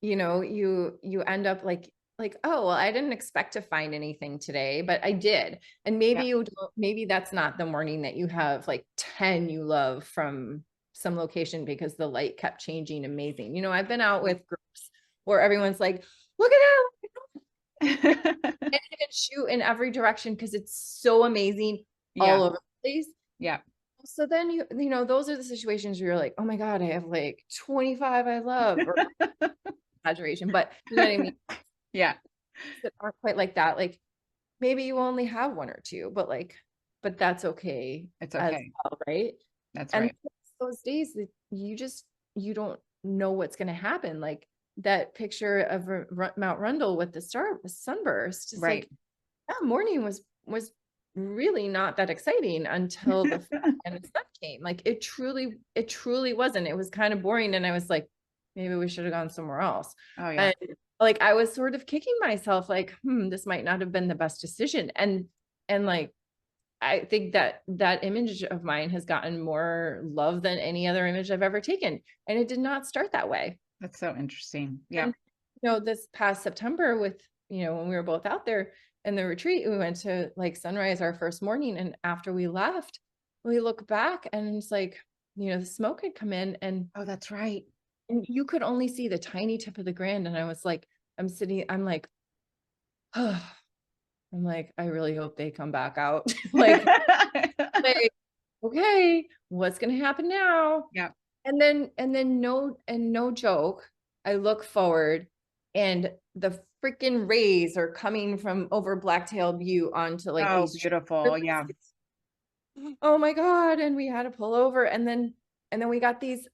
you end up like, oh, well, I didn't expect to find anything today, but I did. And Yeah. maybe that's not the morning that you have like 10 you love from some location because the light kept changing amazing. I've been out with groups where everyone's like, look at that. And you can shoot in every direction because it's so amazing Yeah. all over the place. Yeah. So then those are the situations where you're like, oh my God, I have like 25 I love, or exaggeration, but you know what I mean? Yeah. That aren't quite like that. Like maybe you only have one or two, but that's okay It's as okay. well, right? That's And right. those days that you don't know what's going to happen. Like that picture of Mount Rundle with the sunburst. It's like Right. that morning was really not that exciting until the fog and the sun came. Like it truly wasn't. It was kind of boring, and I was like, maybe we should have gone somewhere else. Oh, yeah. And like I was sort of kicking myself, like, this might not have been the best decision. And like I think that that image of mine has gotten more love than any other image I've ever taken. And it did not start that way. That's so interesting. And, Yep. this past September with, when we were both out there in the retreat, we went to like sunrise our first morning. And after we left, we look back and it's like, the smoke had come in Oh, that's right. and you could only see the tiny tip of the grand. And I was like, I'm like, oh, I'm like, I really hope they come back out. like, okay, what's gonna happen now? Yep. And then no joke, I look forward and the freaking rays are coming from over Blacktail Butte onto like Oh, these beautiful. Yeah. oh my God. And we had to pull over and then we got this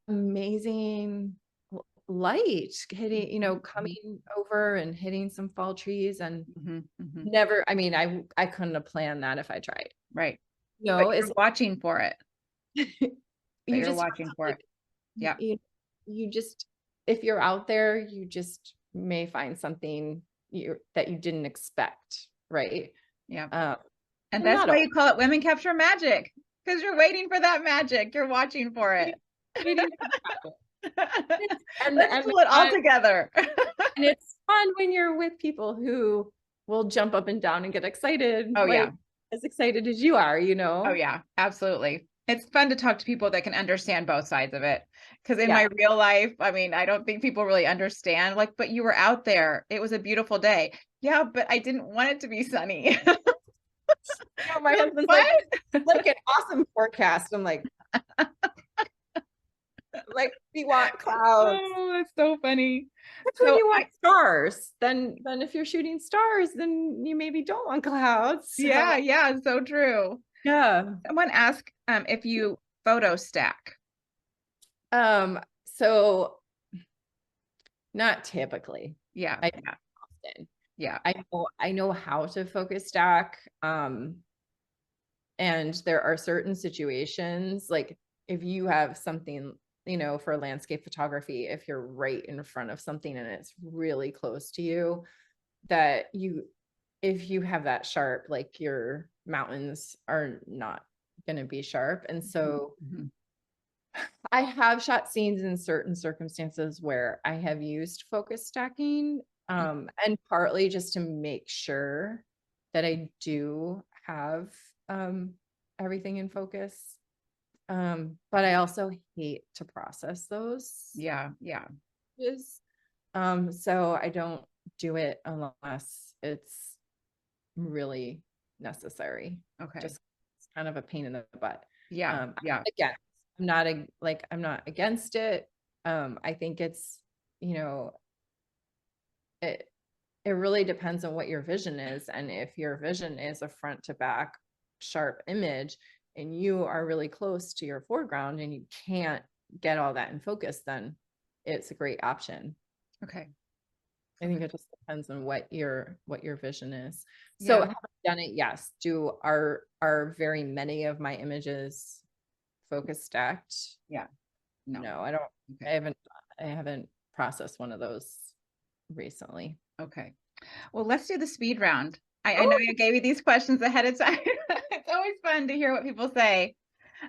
amazing light hitting, coming over and hitting some fall trees and Hmm. Hmm. never, I mean, I couldn't have planned that if I tried. Right. But No, you're it's watching for it. But you you're just have watching to for it. like Yeah. you just if you're out there, you just may find something that you didn't expect, right? Yeah. Um, And and that's not why always. you call it women capture magic, because you're waiting for that magic. You're watching for it. Waiting for the magic. Let's And pull it all together. it's fun when you're with people who will jump up and down and get excited, Oh, yeah. like as excited as you are, Oh, yeah, absolutely. It's fun to talk to people that can understand both sides of it. Because in Yeah. my real life, I mean, I don't think people really understand, like, but you were out there. It was a beautiful day. Yeah, but I didn't want it to be sunny. My husband's What? like an awesome forecast. I'm like we want clouds. Oh, that's so funny. That's when So you want stars. Then if you're shooting stars, then you maybe don't want clouds. yeah, So yeah, so true. yeah. Someone asked if you photo stack. So not typically. Yeah, I yeah, often. yeah. I know how to focus stack. And there are certain situations, like if you have something, for landscape photography, if you're right in front of something and it's really close to you, that if you have that sharp, like your mountains are not going to be sharp. And so Mhm. I have shot scenes in certain circumstances where I have used focus stacking, and partly just to make sure that I do have everything in focus. But I also hate to process those Yeah, yeah. images. So I don't do it unless it's really necessary. Okay. Just it's kind of a pain in the butt. Yeah, yeah. Again, I'm not against it. I think it's, you know, it it really depends on what your vision is. And if your vision is a front to back sharp image and you are really close to your foreground and you can't get all that in focus, then it's a great option. Okay. I think it just depends on what your vision is. So Yeah. have I done it? Yes. Are very many of my images focus stacked? Yeah. No. No, I don't. Okay. I haven't processed one of those recently. Okay. Well, let's do the speed round. I know Oh, you gave me these questions ahead of time. It's always fun to hear what people say.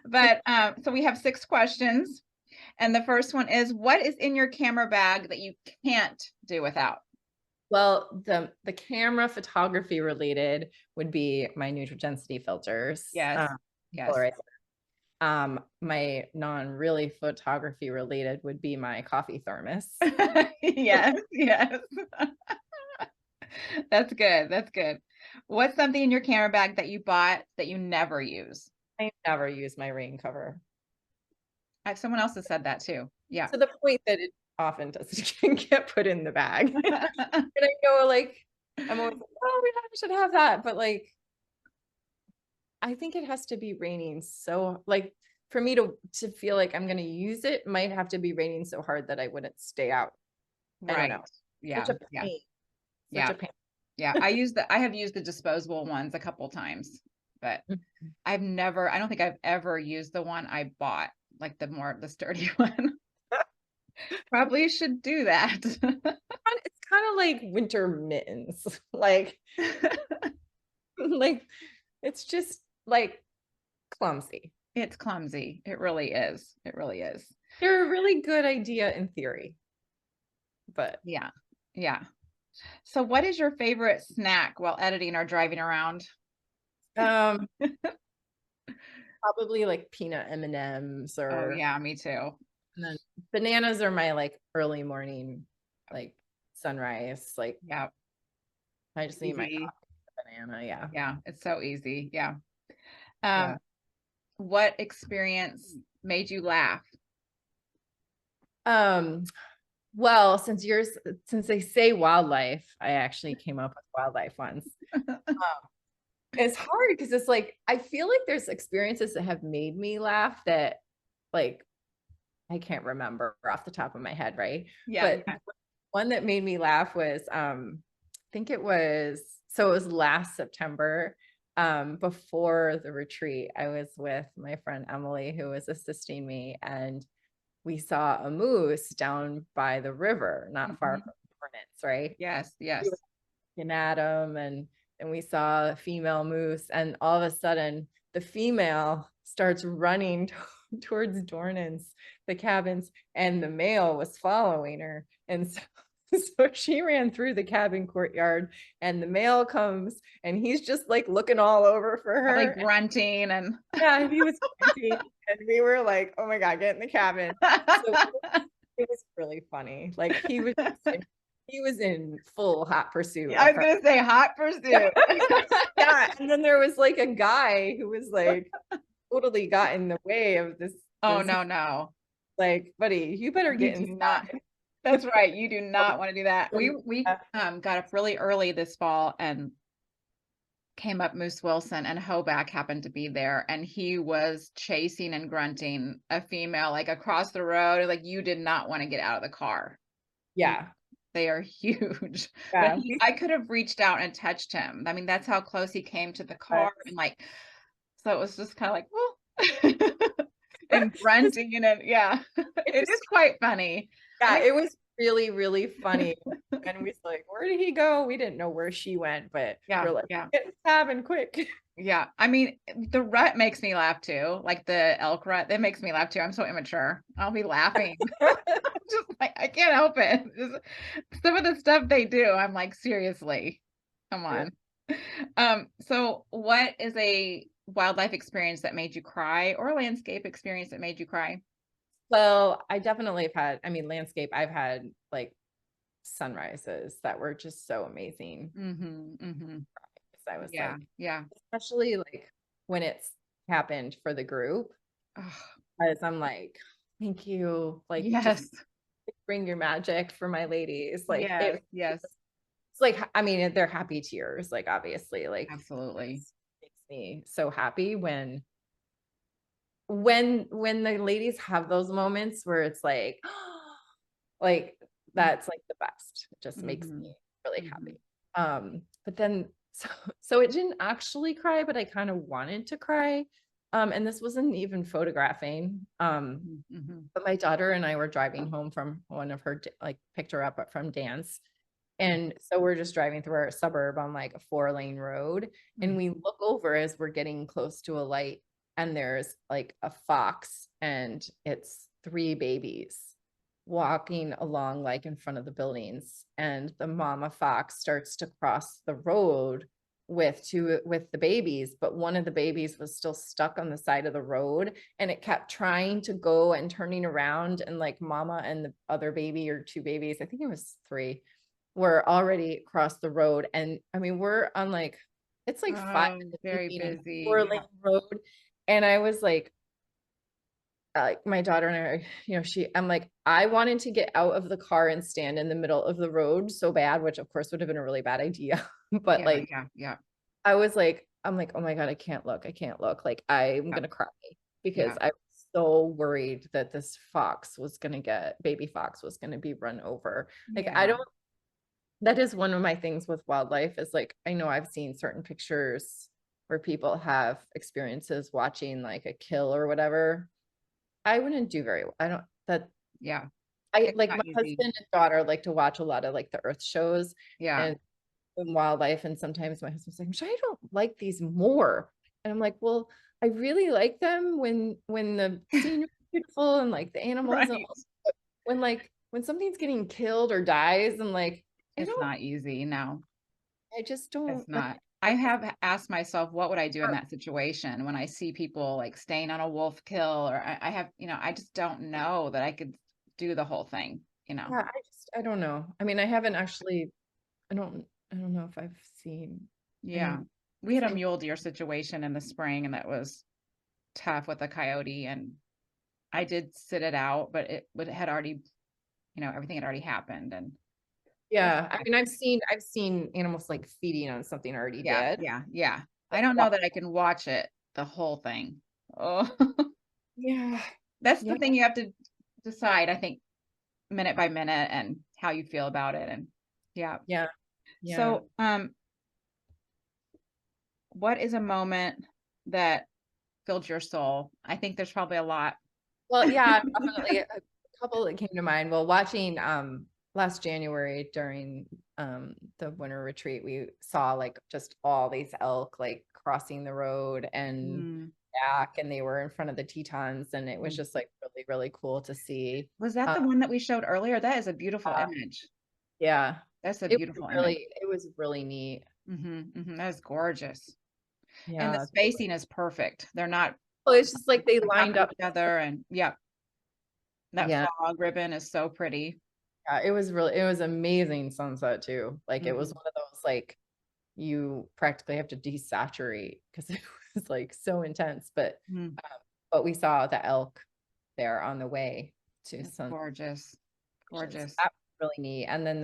But so we have 6 questions. And the first one is, what is in your camera bag that you can't do without? well, the camera photography related would be my neutral density filters, Yes. Yes. polarizer. My non-really photography related would be my coffee thermos. Yes, yes. That's good. That's good. What's something in your camera bag that you bought that you never use? I never use my rain cover. Someone else has said that too. Yeah. To the point that it often doesn't get put in the bag. And I know, like, I'm always like, oh, we should have that. But like, I think it has to be raining so like for me to feel like I'm gonna use it might have to be raining so hard that I wouldn't stay out. I don't Right. know. Such Yeah. a Yeah. pain. Such Yeah. a pain. Yeah. I have used the disposable ones a couple times, but Mhm. I don't think I've ever used the one I bought, like the sturdy one. Probably should do that. It's kind of like winter mittens. Like like It's just like clumsy. It's clumsy. It really is. It really is. They're a really good idea in theory, but Yeah. Yeah. So what is your favorite snack while editing or driving around? um probably like peanut M&Ms Oh or yeah, me too. and then bananas are my like early morning like sunrise. Like Yeah. I just need my Easy. coffee banana. Yeah. Yeah, it's so easy. Yeah. Yeah. Um, what experience made you laugh? Um well, since they say wildlife, I actually came up with wildlife ones. It's hard because it's like I feel like there's experiences that have made me laugh that like I can't remember off the top of my head, right? Yeah, But yeah. one that made me laugh was I think it was so it was last September before the retreat. I was with my friend Emily who was assisting me, and we saw a moose down by the river, not far Mhm. from Torrance, right? Yes, We were yes. looking at him, and we saw a female moose, and all of a sudden the female starts running towards Dornan's, the cabins, and the male was following her. And so, so she ran through the cabin courtyard, and the male comes, and he's just like looking all over for Probably her. grunting and Yeah, he was crazy. And we were like, oh my God, get in the cabin. So it was really funny. Like he was in full hot pursuit I of was her. gonna say hot pursuit. Yeah. And then there was like a guy who was like totally got in the way of Oh this no, no. like, buddy, you better You get do not. inside. That's right. You do not want to do that. We Yeah. got up really early this fall and came up Moose Wilson, and Hoback happened to be there, and he was chasing and grunting a female like across the road. Like you did not want to get out of the car. You Yeah. They are huge. But Yeah. I could have reached out and touched him. I mean, that's how close he came to the car, and like so it was just kind of like, well, and grunting and yeah. It It is just quite funny. yeah, I it was really, really funny. And we was like, where did he go? We didn't know where she went, but yeah, we're like, yeah. get in the cabin quick. Yeah. I mean, the rut makes me laugh too. Like the elk rut, that makes me laugh too. I'm so immature. I'll be laughing. Just like I can't help it. Some of the stuff they do, I'm like, seriously, come on. So what is a wildlife experience that made you cry or a landscape experience that made you cry? Well, I definitely have had, I mean, landscape, I've had like sunrises that were just so amazing. Mhm, mhm. So I was Yeah, like, yeah. especially like when it's happened for the group, Ugh, as I'm like, thank you. Like, just yes, bring your magic for my ladies. Like, yes, yes, it's like, I mean, they're happy tears, like, obviously, like, absolutely. makes me so happy when the ladies have those moments where it's like Mm, that's like the best. It just makes mhm, me really mhm, happy. But then so it didn't actually cry, but I kind of wanted to cry. And this wasn't even photographing. mhm, mhm, But my daughter and I were driving home from one of her like picked her up from dance. And so we're just driving through our suburb on like a 4-lane road. And mhm. we look over as we're getting close to a light, and there's like a fox, and it's 3 babies walking along like in front of the buildings. And the mama fox starts to cross the road with the babies, but one of the babies was still stuck on the side of the road, and it kept trying to go and turning around, and like mama and the other baby or 2 babies, I think it was 3, were already across the road. And I mean, we're on like it's like 5 Oh, in the very evening on a busy. 4-lane road. And I was like my daughter and I are, I'm like, I wanted to get out of the car and stand in the middle of the road so bad, which of course would have been a really bad idea. But Yeah, like, yeah, yeah, I'm like, oh my God, I can't look. I can't look. Like, I'm yeah, gonna cry because yeah, I was so worried that this baby fox was gonna be run over. Like, I yeah, don't, that is one of my things with wildlife is like, I know I've seen certain pictures where people have experiences watching like a kill or whatever. I wouldn't do very well. I don't that yeah. I It's like not my easy. husband and daughter like to watch a lot of like the earth shows, Yeah. and in wildlife, and sometimes my husband's like, I don't like these more. And I'm like, well, I really like them when the scenery is beautiful and like the animals and Right. all, but when something's getting killed or dies, and like It's not easy. No, I just it's don't like not. I I have asked myself, what would I do in that situation when I see people like staying on a wolf kill, or I have, I just don't know that I could do the whole thing, yeah, I don't know. I mean, I haven't actually I don't know if I've seen Yeah. any We had a thing. mule deer situation in the spring, and that was tough with a coyote, and I did sit it out, but it had already, everything had already happened, and it was Yeah, I tough. mean, I've seen animals like feeding on something already Yeah, dead. yeah, yeah. I Like, don't know that I can watch it, the whole thing. Oh, yeah, that's the yeah, thing you have to decide, I think, minute by minute and how you feel about it, and yeah. yeah, yeah. So, what is a moment that filled your soul? I think there's probably a lot. Well, yeah, definitely a couple that came to mind. Well, watching last January during the winter retreat, we saw like just all these elk like crossing the road and Mm, back, and they were in front of the Tetons, and it was mm. just like really, really cool to see. Was that Um, the one that we showed earlier? That is a beautiful image. yeah, That's a beautiful image. it was really neat. Mhm, mhm, that is gorgeous, and the Yeah. spacing is perfect. They're not Well, it's just like they on top lined of up. each other, and yeah, that Yeah. fog ribbon is so pretty. Yeah, it was amazing sunset too. Like it was Mhm, one of those like you practically have to desaturate because it was like so intense. mm, But we saw the elk there on the way to that's sun. gorgeous, So gorgeous. that was really neat. And then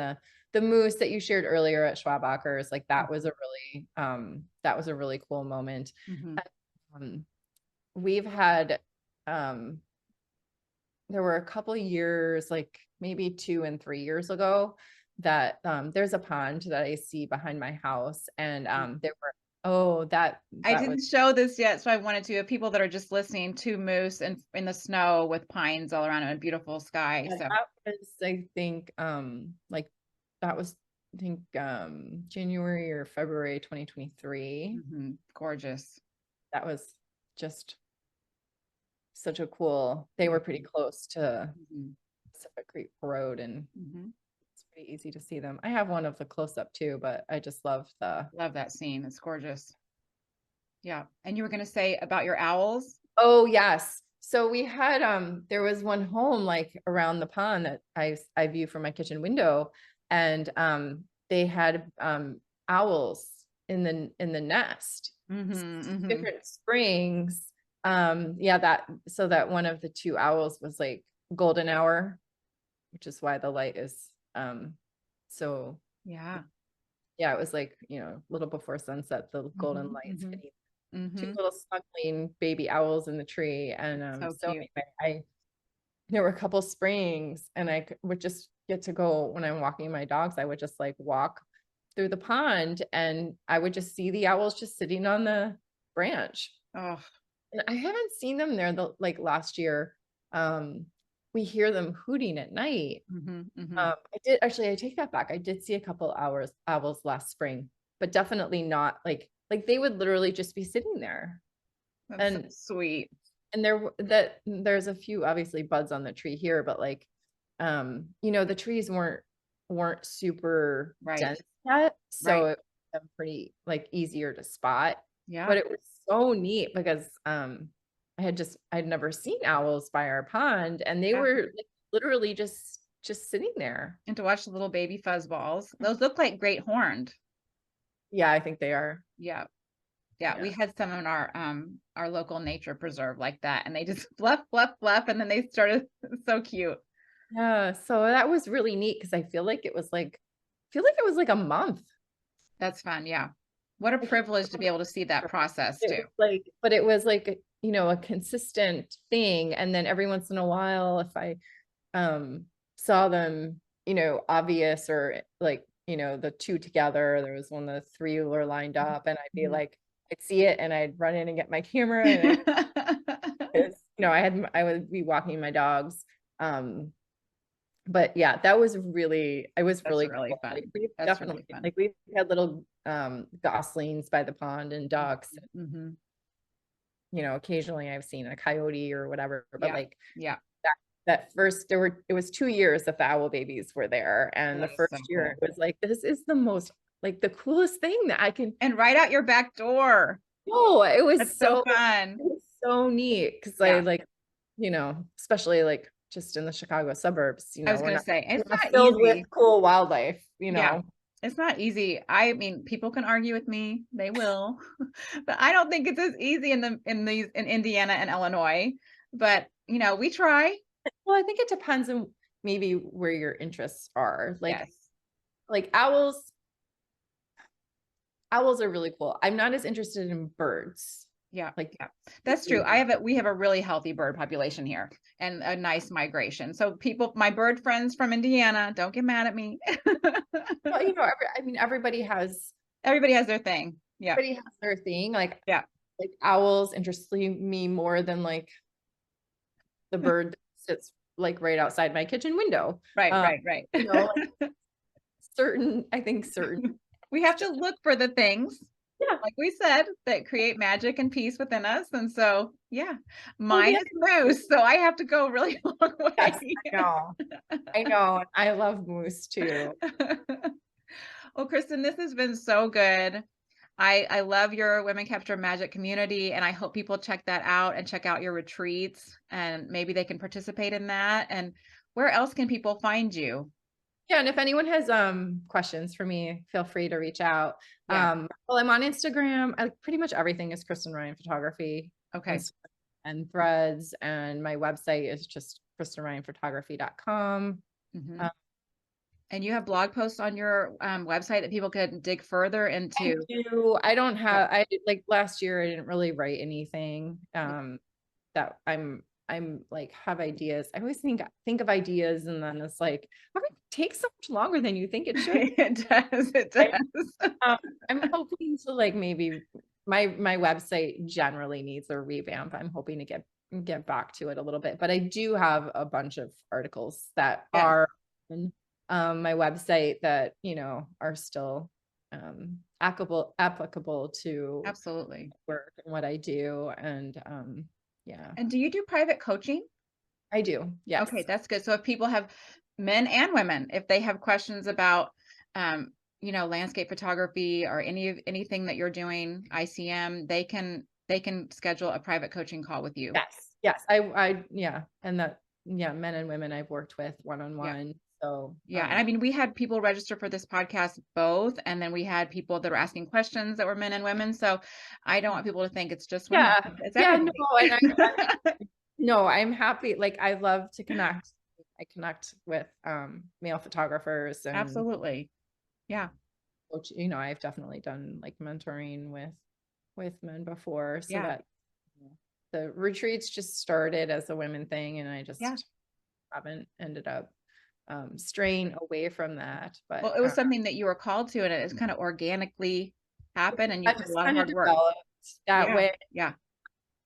the moose that you shared earlier at Schwabachers, like that was a really cool moment. Mhm, Um, we've had there were a couple of years, like maybe 2 and 3 years ago, that there's a pond that I see behind my house, and mhm. there were oh I that was didn't show this yet, so I wanted to. People that are just listening, 2 moose in the snow with pines all around and a beautiful sky, yeah, so that was I think like that was I think January or February 2023. mhm, gorgeous. That was just such a cool. They were pretty Mhm, close to mhm, Pacific Creek Road, and mhm. it's pretty easy to see them. I have one of the close up too, but I just love the. Love that scene, it's gorgeous. Yeah, and you were gonna say about your owls? Oh, yes. So we had there was one home like around the pond that I view from my kitchen window, and they had owls in the nest. Mhm, mhm. Different springs. Yeah, that so that one of the two owls was like golden hour, which is why the light is so Yeah. yeah, it was like, a little before sunset, the golden Mhm, lights mhm, hitting two mhm. little snuggling baby owls in the tree. And So so cute. anyway, I there were a couple springs, and would just get to go when I'm walking my dogs. I would just like walk through the pond, and I would just see the owls just sitting on the branch. Oh, And I haven't seen them there like last year. Um, we hear them hooting at night. mhm, mhm. I take that back. I did see a couple owls last spring, but definitely not like they would literally just be sitting there. That's so And sweet. there's a few obviously buds on the tree here, but like the trees weren't super Right, dense yet, so right. it was pretty like easier to spot. Yeah, But it was so neat because I'd never seen owls by our pond, and they yeah. were like literally just sitting there. And to watch the little baby fuzzballs. Those look like great horned. Yeah, I think they are. Yeah, yeah. We Yeah. had some in our local nature preserve like that, and they just fluff, fluff, fluff, and then they started so cute. Yeah. So that was really neat because I feel like it was like a month. That's fun, yeah. What a I feel privilege to like be able to see that process it too. was like, but it was like, a consistent thing. And then every once in a while, if I um saw them, obvious or like, the two together, there was one, the three were lined Mhm, up, and I'd be mhm. like, I'd see it and I'd run in and get my camera, and I, 'cause, I would be walking my dogs. Um, but yeah, that was really, it was That's really really cool. Like fun. we've That's really definitely, fun. like we've had little goslings by the pond and ducks. Mm-hmm. You know, occasionally I've seen a coyote or whatever, but Yeah. like Yeah. that first, it was 2 years that the owl babies were there. And the That is so first year cool. it was like, this is the most, like the coolest thing that I can, And right out your back door. oh, That's so it fun. was so neat. Cause I Yeah. like, you know, especially like just in the Chicago suburbs, you I know, was gonna say we're it's not not filled with easy. cool wildlife, you Yeah. know. It's not easy. I mean, people can argue with me. They will. But I don't think it's as easy in Indiana and Illinois. But, we try. Well, I think it depends on maybe where your interests are. Yes. Like owls are really cool. I'm not as interested in birds. Yeah. Like Yeah. That's true. We have a really healthy bird population here and a nice migration. So my bird friends from Indiana, don't get mad at me. well, you know, I mean, Everybody has their thing. Yeah. everybody has their thing. Yeah. Like owls interest me more than like the bird that sits like right outside my kitchen window. Right, Um, right, right. you know, like I think certain, We have to look for the things, yeah. like we said, that create magic and peace within us. And so, yeah, Oh mine yeah, is moose. So I have to go a really long yes, way. I know. I know. I love moose too. Well, Kristen, this has been so good. I love your Women Capture Magic community, and I hope people check that out and check out your retreats, and maybe they can participate in that. And where else can people find you? Yeah, and if anyone has questions for me, feel free to reach out. Yeah. Well, I'm on Instagram. Pretty much everything is Kristen Ryan Photography, Okay. Instagram and Threads, and my website is just KristenRyanPhotography.com. Hmm. And you have blog posts on your website that people could dig further I into. do. I don't Yeah. have. I like last year. I didn't really write anything. That I'm like have ideas. I always think of ideas, and then it's like, how come it takes so much longer than you think it should? It does. It I, does. I'm hoping to like maybe my website generally needs a revamp. I'm hoping to get back to it a little bit, but I do have a bunch of articles that Yes. are on my website that are still applicable to Absolutely. work and what I do, and yeah, And do you do private coaching? I do. Yes. Okay, that's good. So if people have men and women, if they have questions about landscape photography or anything that you're doing, ICM, they can schedule a private coaching call with you. Yes. Yes. Yeah. And yeah, men and women I've worked with Yeah. one-on-one. So, Yeah. And I mean, we had people register for this podcast both, and then we had people that were asking questions that were men and women. So I don't want people to think it's just women. yeah. It's Yeah. No. everybody. And no, I'm happy. Like, I love to connect. I connect with male photographers and Absolutely. Yeah. coach, I've definitely done like mentoring with men before, so Yeah. that the retreats just started as a women thing, and I Yeah. just haven't ended up straying away from that. Well, But it was something that you were called to, and it's kind of organically happened, and you I put a just lot of kind of hard work. developed that Yeah. way. Yeah.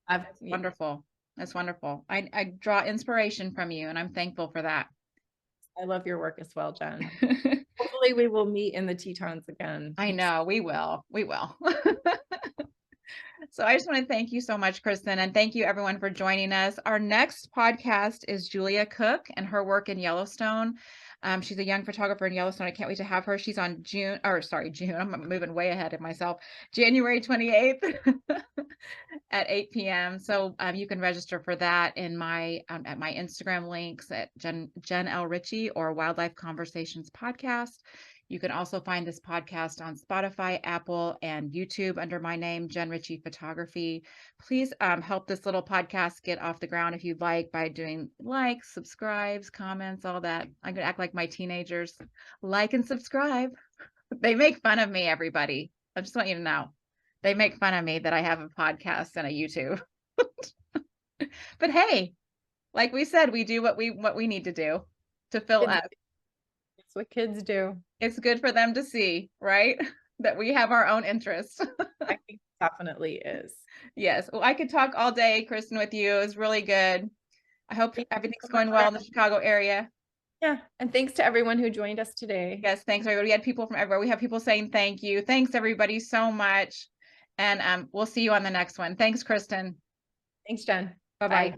I've That's wonderful. That's wonderful. I draw inspiration from you, and I'm thankful for that. I love your work as well, Jen. Hopefully we will meet in the Tetons again. I know we will. We will. So I just want to thank you so much, Kristen, and thank you everyone for joining us. Our next podcast is Julia Cook and her work in Yellowstone. She's a young photographer in Yellowstone. I can't wait to have her. She's on June. I'm moving way ahead of myself. January 28th at 8 p.m. So you can register for that in my at my Instagram links at Jen L. Ritchie or Wildlife Conversations Podcast. You can also find this podcast on Spotify, Apple, and YouTube under my name, Jen Ritchie Photography. Please help this little podcast get off the ground if you'd like by doing likes, subscribes, comments, all that. I'm going to act like my teenagers. Like and subscribe. They make fun of me, everybody. I just want you to know. They make fun of me that I have a podcast and a YouTube. But hey, like we said, we do what we need to do to fill Kids, up. it's what kids do. It's good for them to see, right? That we have our own interests. I think it definitely is. Yes. Well, I could talk all day, Kristen, with you. It was really good. I hope Thank you everything's so much going for well in the Chicago area. Yeah. And thanks to everyone who joined us today. Yes, thanks, everybody. We had people from everywhere. We have people saying thank you. Thanks, everybody, so much. And we'll see you on the next one. Thanks, Kristen. Thanks, Jen. Bye-bye. Bye.